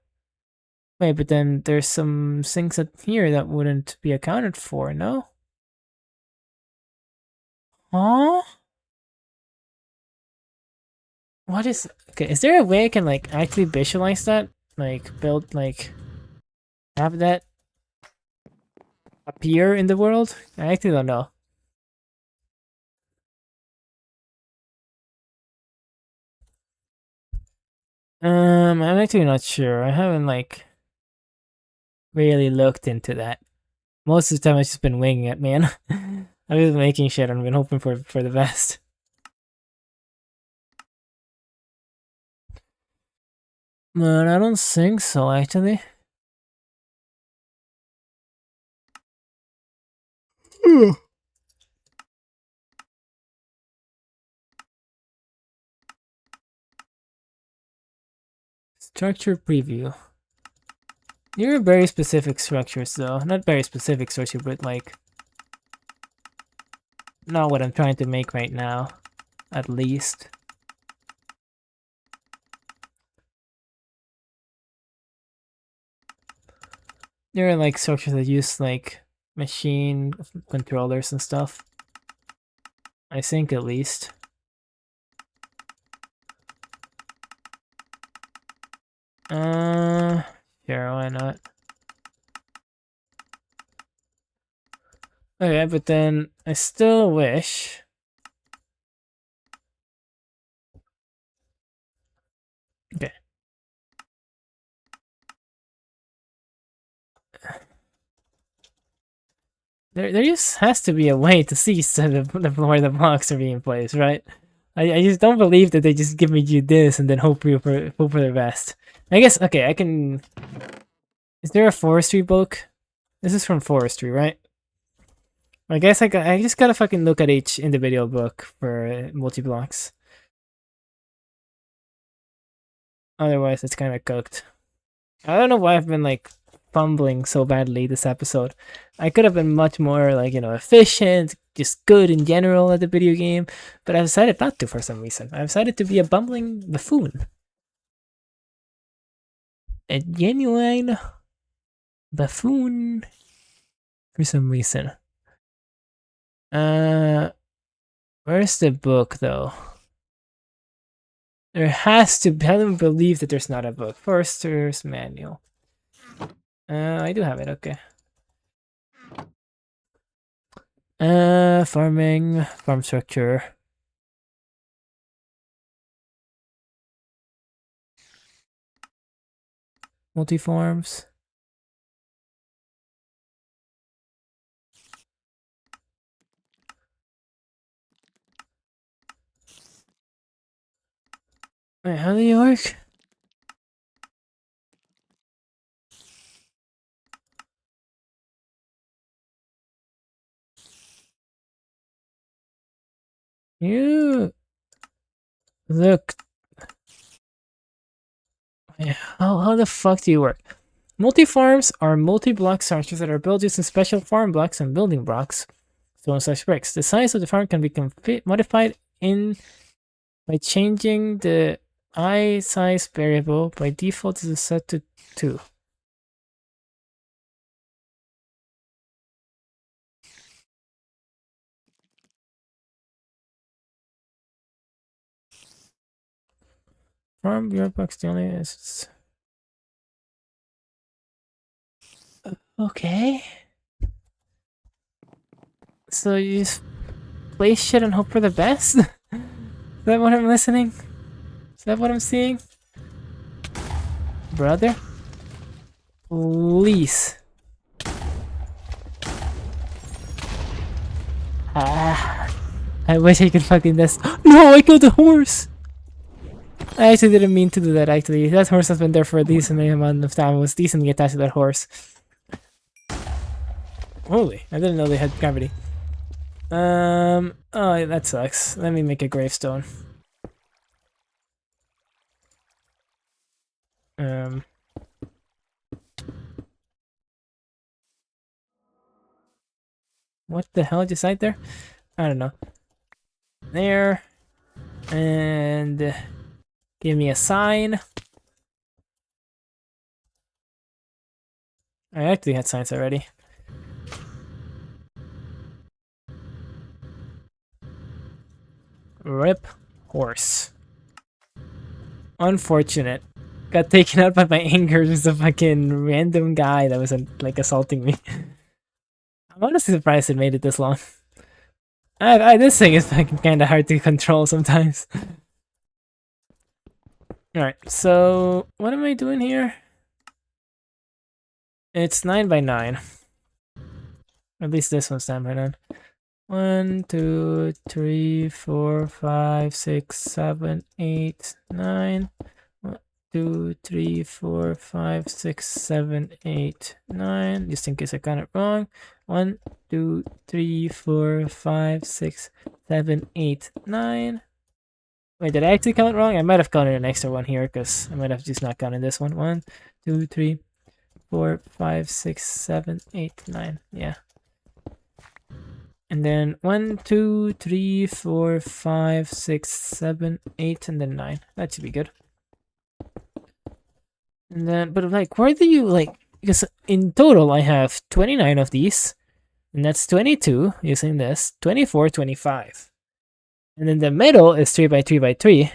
Wait, but then there's some things up here that wouldn't be accounted for, no? Huh? What is... Okay, is there a way I can, like, actually visualize that? Like, build, like... Have that appear in the world? I actually don't know. I'm actually not sure. I haven't like really looked into that. Most of the time, I've just been winging it, man. I've been making shit and been hoping for the best. But I don't think so, actually. Structure preview. There are very specific structures, though. Not very specific structure, but like not what I'm trying to make right now, at least. There are like structures that use like machine controllers and stuff. I think at least. Sure, why not? Okay, but then I still wish. Okay. There just has to be a way to see where the blocks are being placed, right? I just don't believe that they just give me you this and then hope for the best. I guess okay, I can. Is there a forestry book? This is from forestry, right? I guess I just gotta fucking look at each individual book for multi blocks. Otherwise, it's kind of cooked. I don't know why I've been like fumbling so badly this episode. I could have been much more like, efficient, just good in general at the video game, but I decided not to for some reason. I decided to be a bumbling buffoon. A genuine buffoon for some reason. Where's the book though? There has to be. I don't believe that there's not a book. Forester's Manual. I do have it, okay. Farming, farm structure. Multiforms. Wait, how do you work? You look. How the fuck do you work? Multi-farms are multi-block structures that are built using special farm blocks and building blocks, stone/bricks. The size of the farm can be modified by changing the I size variable. By default, it is set to 2. Farm buildbox the only is. Okay. So you just play shit and hope for the best? Is that what I'm listening? Is that what I'm seeing? Brother? Please. I wish I could fucking this. No, I killed the horse! I actually didn't mean to do that, actually. That horse has been there for a decent amount of time. I was decently attached to that horse. Holy, I didn't know they had gravity. Oh, that sucks. Let me make a gravestone. What the hell just right there? I don't know. There. And give me a sign. I actually had signs already. Rip horse. Unfortunate. Got taken out by my anger. Just a fucking random guy that was like assaulting me. I'm honestly surprised it made it this long. This thing is fucking kind of hard to control sometimes. Alright, so what am I doing here? It's 9 by 9. At least this one's 9 by 9. 1, 2, 3, 4, 5, 6, 7, 8, 9. 1, 2, 3, 4, 5, 6, 7, 8, 9. Just in case I got it wrong. 1, 2, 3, 4, 5, 6, 7, 8, 9. Wait, did I actually count it wrong? I might have counted an extra one here because I might have just not counted this one. 1, 2, 3, 4, 5, 6, 7, 8, 9. Yeah. And then 1, 2, 3, 4, 5, 6, 7, 8, and then 9. That should be good. And then, but like, where do you like? Because in total, I have 29 of these, and that's 22 using this, 24, 25. And then the middle is 3 by 3 by 3.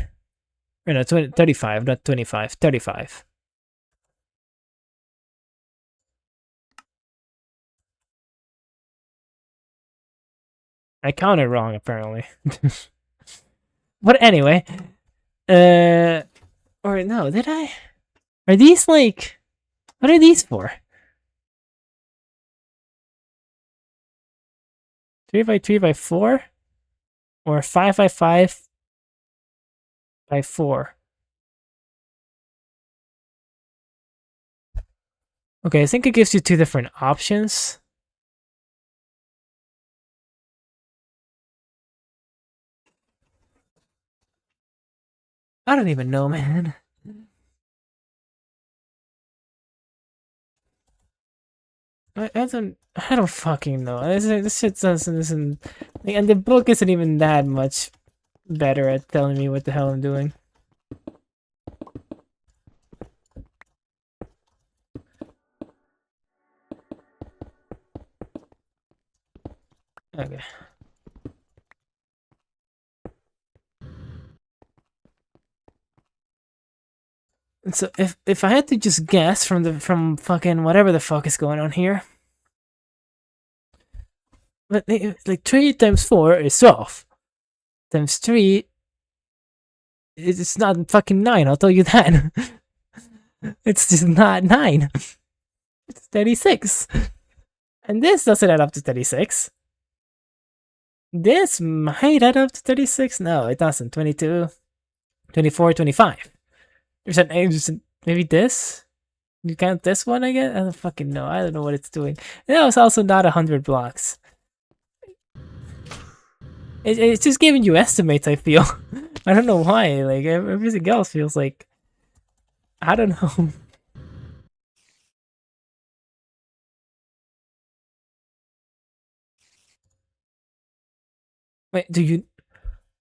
Or no, 20, 35, not 25, 35. I counted wrong, apparently. But anyway, or no, did I? Are these like, what are these for? 3 by 3 by 4? Or 5 by 5 by 4? Okay, I think it gives you two different options. I don't even know, man. I don't fucking know. This shit doesn't, and the book isn't even that much better at telling me what the hell I'm doing. Okay. And so if I had to just guess from fucking whatever the fuck is going on here, but like 3 times 4 is 12. Times 3, it's not fucking 9. I'll tell you that. It's just not 9. It's 36. And this doesn't add up to 36. This might add up to 36. No, it doesn't. 22, 24, 25. There's maybe this? You count this one, I guess? I don't fucking know. I don't know what it's doing. And that was also not 100 blocks. It's just giving you estimates, I feel. I don't know why. Like, everything else feels like... I don't know. Wait, do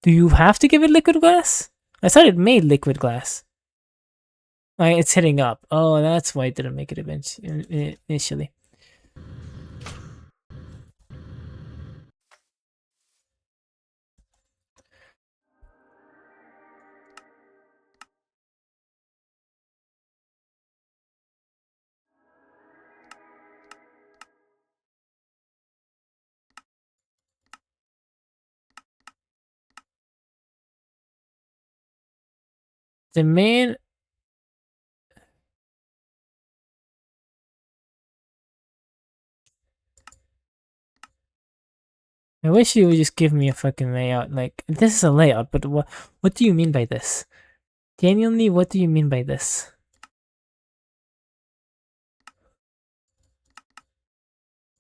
you have to give it liquid glass? I thought it made liquid glass. It's hitting up. Oh, that's why it didn't make it initially. The main... I wish you would just give me a fucking layout. Like, this is a layout, but what do you mean by this? Genuinely, what do you mean by this?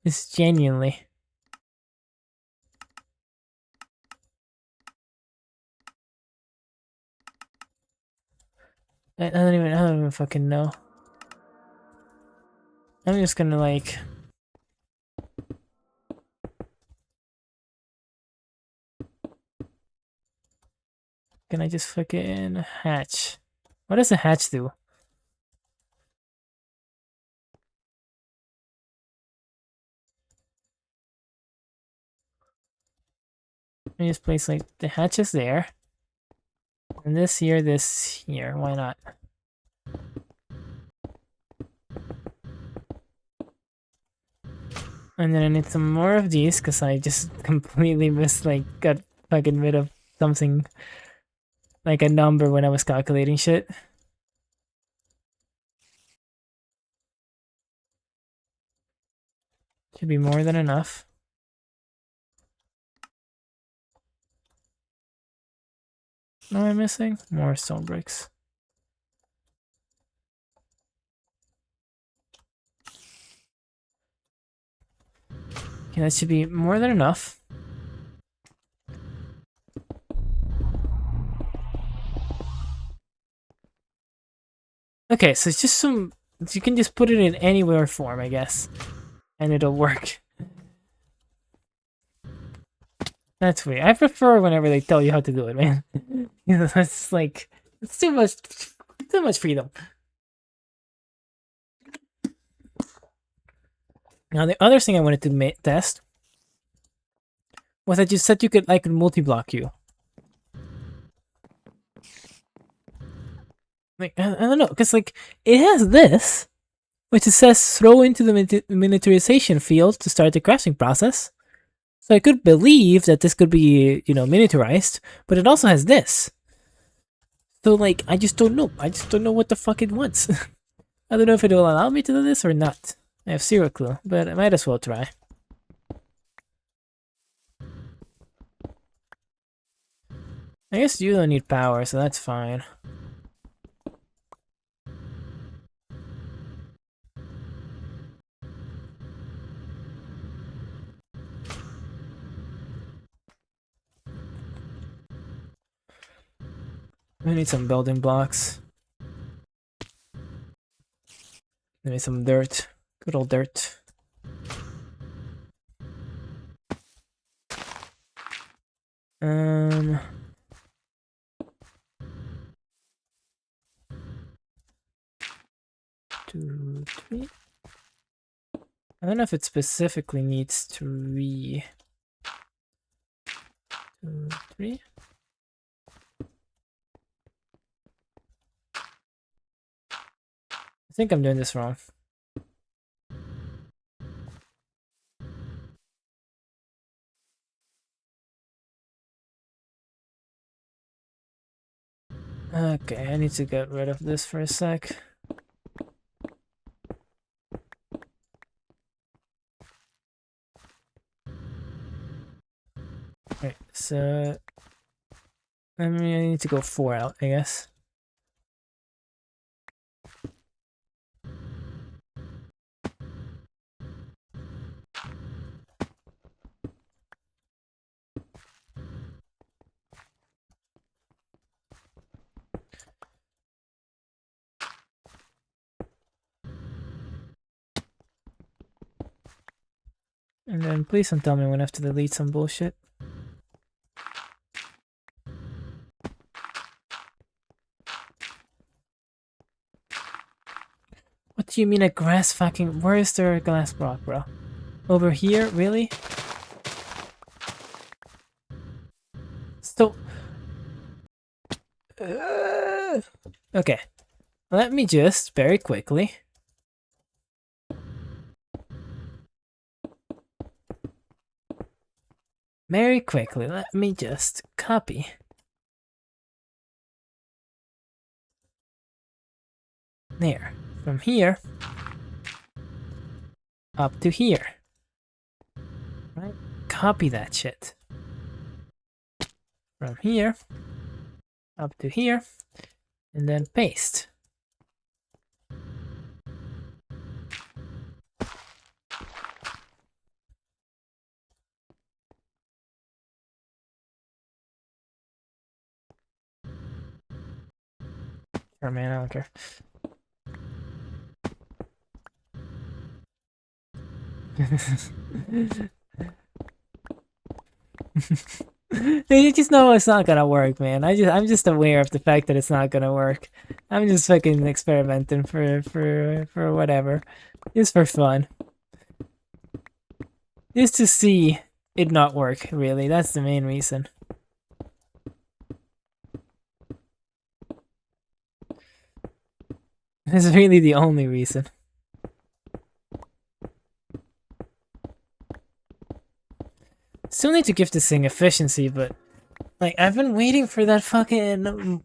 It's genuinely. I don't even fucking know. I'm just gonna like... Can I just fucking hatch? What does a hatch do? Let me just place like the hatches there. And this here, this here. Why not? And then I need some more of these because I just completely got fucking rid of something like a number when I was calculating shit. Should be more than enough. What am I missing? More stone bricks. Okay, that should be more than enough. Okay, so it's just some... You can just put it in anywhere form, I guess. And it'll work. That's weird. I prefer whenever they tell you how to do it, man. You know, it's like... It's too much freedom. Now, the other thing I wanted to test was that you said you could, like, multi-block you. Like, I don't know, because, like, it has this, which it says throw into the miniaturization field to start the crafting process. So I could believe that this could be, you know, miniaturized, but it also has this. So, like, I just don't know. I just don't know what the fuck it wants. I don't know if it will allow me to do this or not. I have zero clue, but I might as well try. I guess you don't need power, so that's fine. We need some building blocks. We need some dirt. Good old dirt. Two, three. I don't know if it specifically needs 3. 2, 3. I think I'm doing this wrong. Okay, I need to get rid of this for a sec. Right, so I need to go 4 out, I guess. And then please don't tell me I'm gonna have to delete some bullshit. What do you mean a grass fucking... Where is there a glass block, bro? Over here? Really? So... okay. Let me just, very quickly... Very quickly, let me just copy. There. From here up to here. Right? Copy that shit. From here up to here. And then paste. Sure, man, I don't care. You just know it's not gonna work, man. I'm just aware of the fact that it's not gonna work. I'm just fucking experimenting for whatever. Just for fun. Just to see it not work, really. That's the main reason. It's really the only reason. Still need to give this thing efficiency, but like I've been waiting for that fucking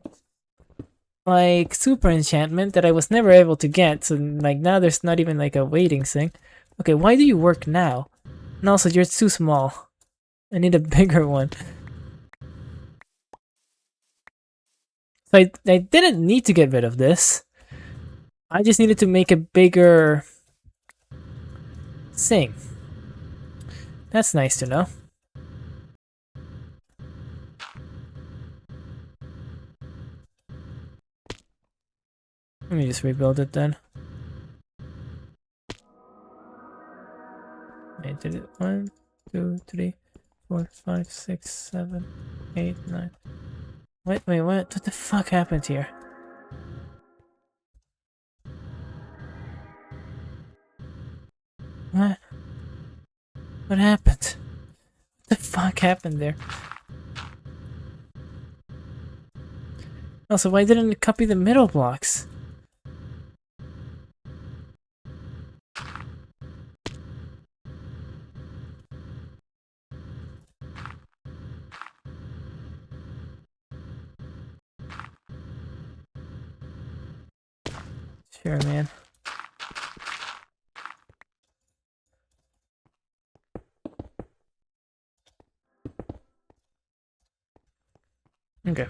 like super enchantment that I was never able to get, so like now there's not even like a waiting thing. Okay, why do you work now? And also, you're too small. I need a bigger one. So I didn't need to get rid of this. I just needed to make a bigger thing. That's nice to know. Let me just rebuild it then. I did it. 1, 2, 3, 4, 5, 6, 7, 8, 9. Wait, what the fuck happened here? What? What happened? What the fuck happened there? Also, why didn't it copy the middle blocks? Sure, man. Okay.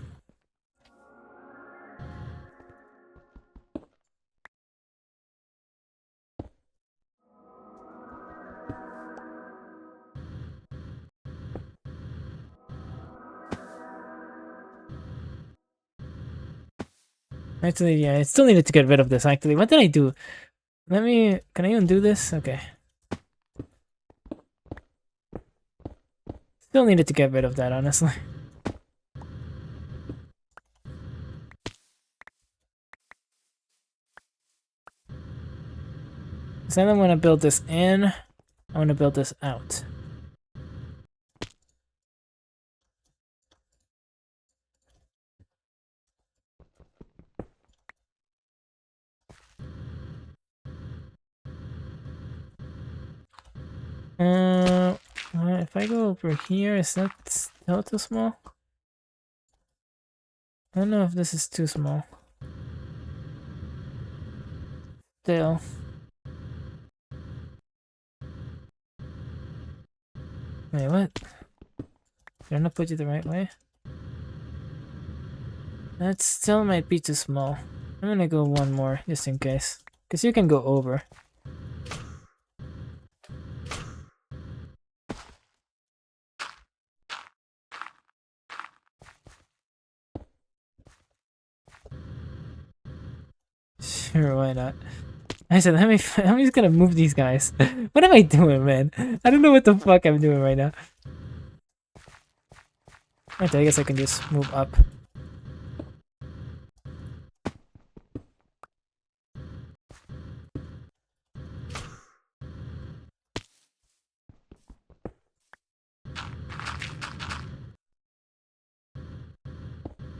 Actually, yeah, I still needed to get rid of this, actually. What did I do? Can I even do this? Okay. Still needed to get rid of that, honestly. So then I'm gonna build this in. I want to build this out. If I go over here, is that still too small? I don't know if this is too small. Still. Wait, what? Did I not put you the right way? That still might be too small. I'm gonna go one more, just in case. Because you can go over. Sure, why not? I said, I'm just gonna move these guys. What am I doing, man? I don't know what the fuck I'm doing right now. Okay, I guess I can just move up.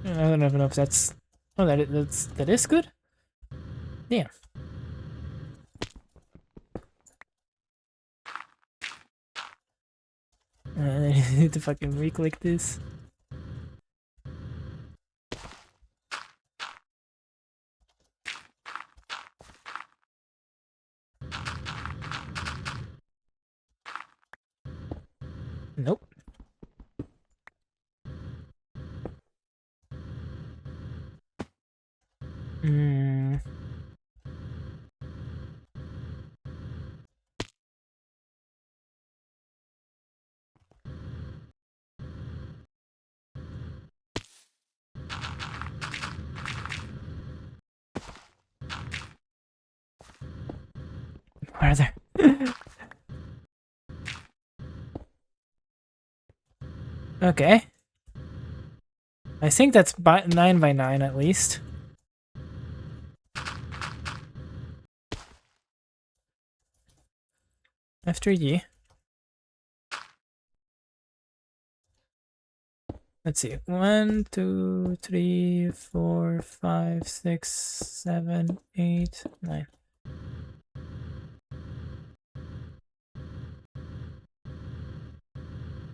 I don't even know if that's... Oh, that is good? Damn. I need to fucking re-click this. Nope. Hmm. Farther. Okay. I think that's 9 by 9 at least. F3G. Let's see. 1, 2, 3, 4, 5, 6, 7, 8, 9.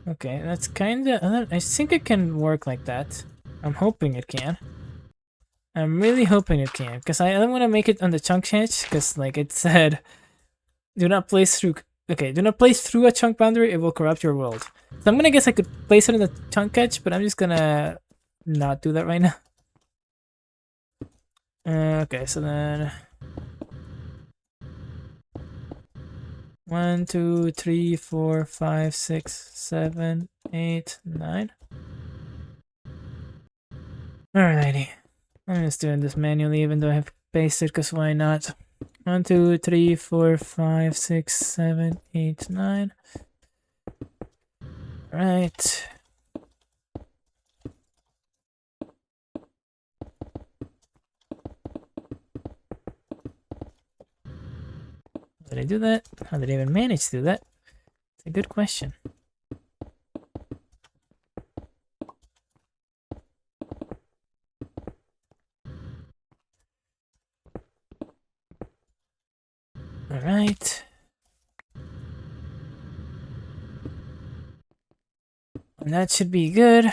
Okay, that's kinda... I think it can work like that. I'm hoping it can. I'm really hoping it can, because I don't want to make it on the chunk change, because like it said Do not place through. Okay, do not place through a chunk boundary. It will corrupt your world. So I'm gonna guess I could place it in the chunk edge, but I'm just gonna not do that right now. Okay, so then 1, 2, 3, 4, 5, 6, 7, 8, 9. Alrighty. I'm just doing this manually, even though I have pasted, because why not? 1, 2, 3, 4, 5, 6, 7, 8, 9. Right. Did I do that? How did I even manage to do that? It's a good question. Alright. And that should be good.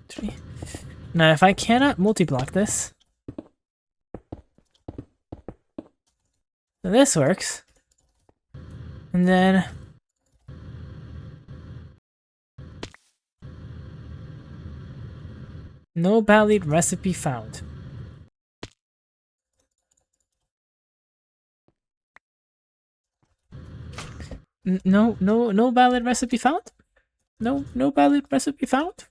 Three. Now, if I cannot multi-block this, then this works. And then no valid recipe found. No valid recipe found? No valid recipe found?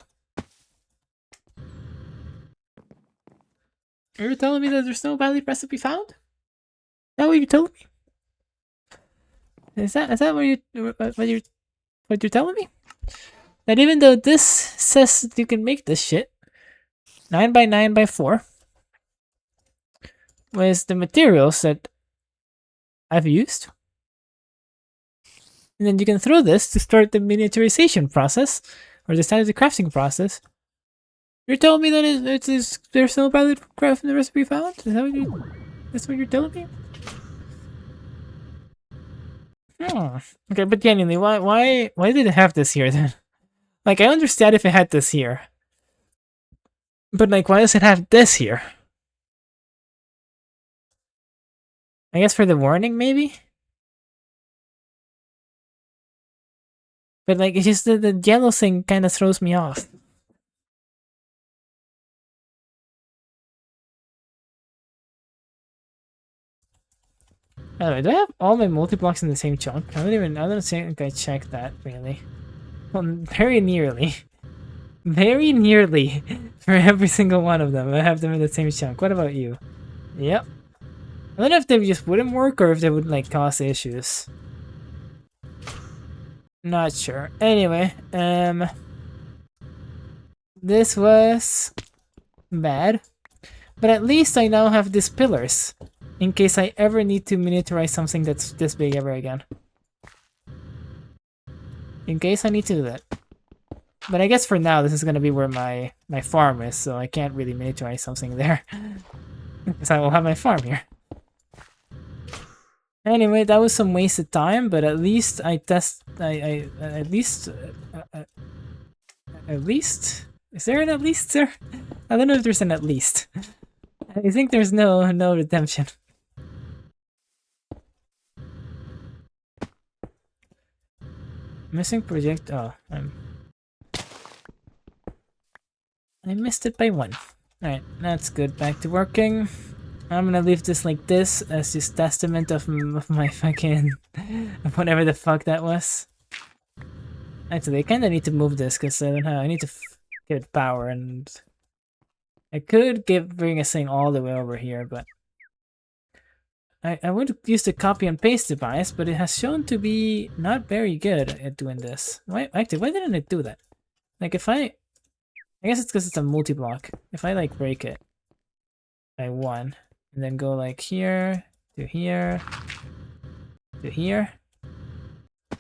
You're telling me that there's no valid recipe found? Is that what you're telling me? Is that what you're telling me? That even though this says you can make this shit 9 by 9 by 4 with the materials that I've used, and then you can throw this to start the miniaturization process or the standard crafting process. You're telling me that there's no valid crafting recipe found? Is that that's what you're telling me? Hmm. Okay, but genuinely, why did it have this here then? Like, I understand if it had this here, but like, why does it have this here? I guess for the warning, maybe. But like, it's just the yellow thing kind of throws me off. By the way, do I have all my multi-blocks in the same chunk? I don't think I checked that, really. Well, very nearly. Very nearly. For every single one of them, I have them in the same chunk. What about you? Yep. I don't know if they just wouldn't work or if they would, like, cause issues. Not sure. Anyway, this was bad. But at least I now have these pillars, in case I ever need to miniaturize something that's this big ever again. In case I need to do that. But I guess for now, this is gonna be where my farm is, so I can't really miniaturize something there. Because I will have my farm here. Anyway, that was some wasted time, but at least at least... Is there an at least, sir? I don't know if there's an at least. I think there's no redemption. Missing project. Oh, I missed it by 1. Alright, that's good. Back to working. I'm gonna leave this like this as just testament of my fucking of whatever the fuck that was. Actually, I kinda need to move this because I don't know. I need to give it power, and I could bring a thing all the way over here, but I would use the copy and paste device, but it has shown to be not very good at doing this. Why didn't it do that? Like, if I guess it's because it's a multi-block. If I like break it by 1 and then go like here to here to here and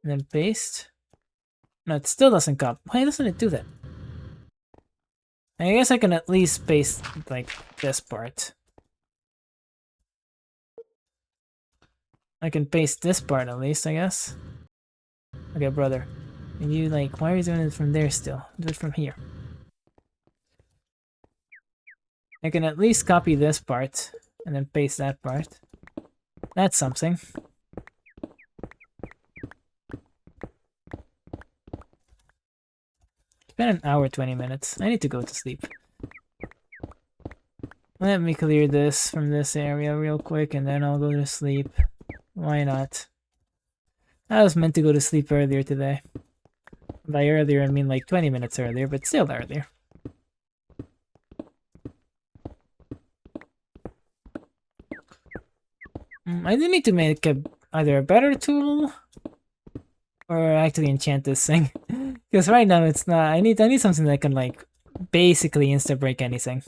then paste. No, it still doesn't copy. Why doesn't it do that? I guess I can at least paste like this part. I can paste this part at least, I guess. Okay, brother. And you like, why are you doing it from there still? Do it from here. I can at least copy this part and then paste that part. That's something. It's been an hour, 20 minutes. I need to go to sleep. Let me clear this from this area real quick and then I'll go to sleep. Why not? I was meant to go to sleep earlier today. By earlier, I mean like 20 minutes earlier, but still earlier. I do need to make either a better tool or actually enchant this thing. Because right now it's not. I need something that can like basically insta break anything.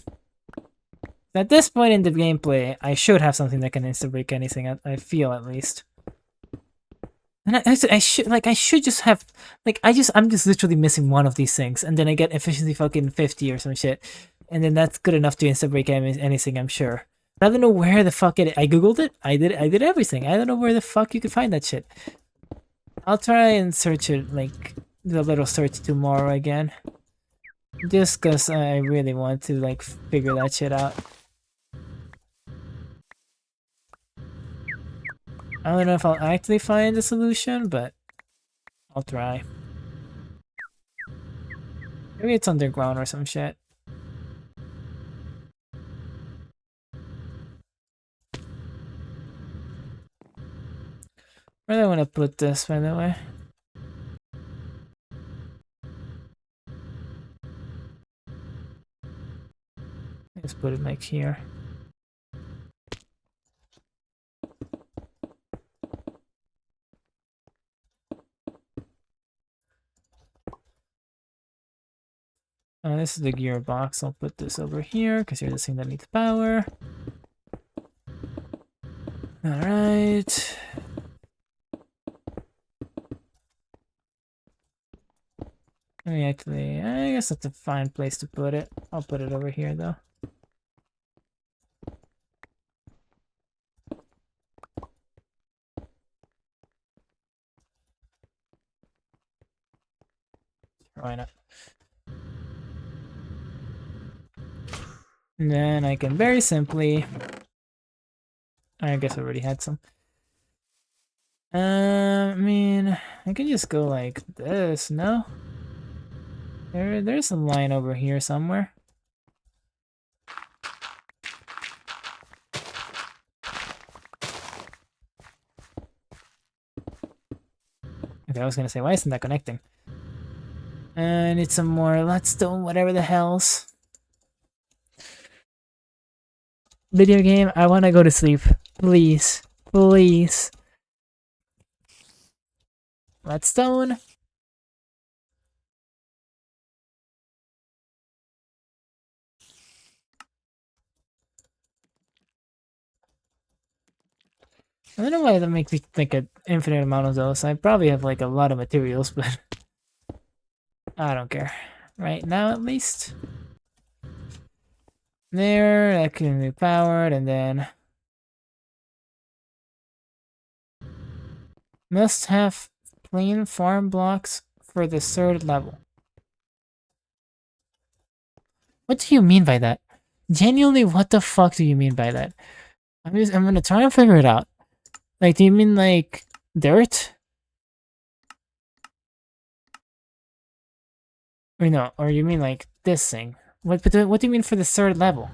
At this point in the gameplay, I should have something that can insta break anything. I feel at least. And I should just have like I'm just literally missing one of these things, and then I get efficiency fucking 50 or some shit, and then that's good enough to insta break anything. I'm sure. I don't know where the fuck it. I googled it. I did everything. I don't know where the fuck you could find that shit. I'll try and search it, like do a little search tomorrow again, just cause I really want to like figure that shit out. I don't know if I'll actually find the solution, but I'll try. Maybe it's underground or some shit. Where do I want to put this, by the way? Let's put it like here. This is the gearbox. I'll put this over here because you're the thing that needs power. Alright. I guess that's a fine place to put it. I'll put it over here though. Why not? And then I can very simply... I guess I already had some. I mean, I can just go like this, no? There's a line over here somewhere. Okay, I was gonna say, why isn't that connecting? I need some more Leadstone, whatever the hell's. Video game, I wanna go to sleep. Please. Please. Leadstone. I don't know why that makes me think an infinite amount of those. I probably have like a lot of materials, but I don't care. Right now, at least. There, that can be powered, and then must have plain farm blocks for the third level. What do you mean by that? Genuinely, what the fuck do you mean by that? I'm gonna try and figure it out. Like, do you mean like dirt? Or no, or you mean like this thing? What do you mean for the third level?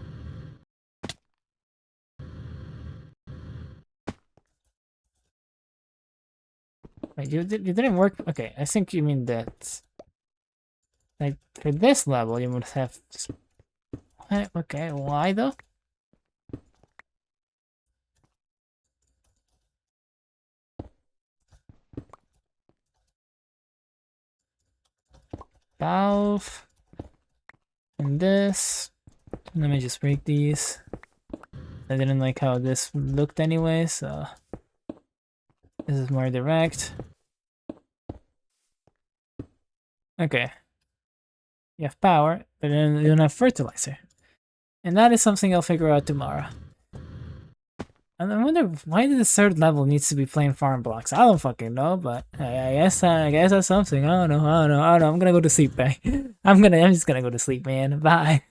Wait, you didn't work. Okay, I think you mean that. Like for this level, you must have. Okay, why though? Valve. And this. Let me just break these. I didn't like how this looked anyway, so this is more direct. Okay. You have power, but then you don't have fertilizer. And that is something I'll figure out tomorrow. I wonder why the third level needs to be plain farm blocks. I don't fucking know, but I guess that's something. I don't know. I'm gonna go to sleep, man. I'm just gonna go to sleep, man. Bye.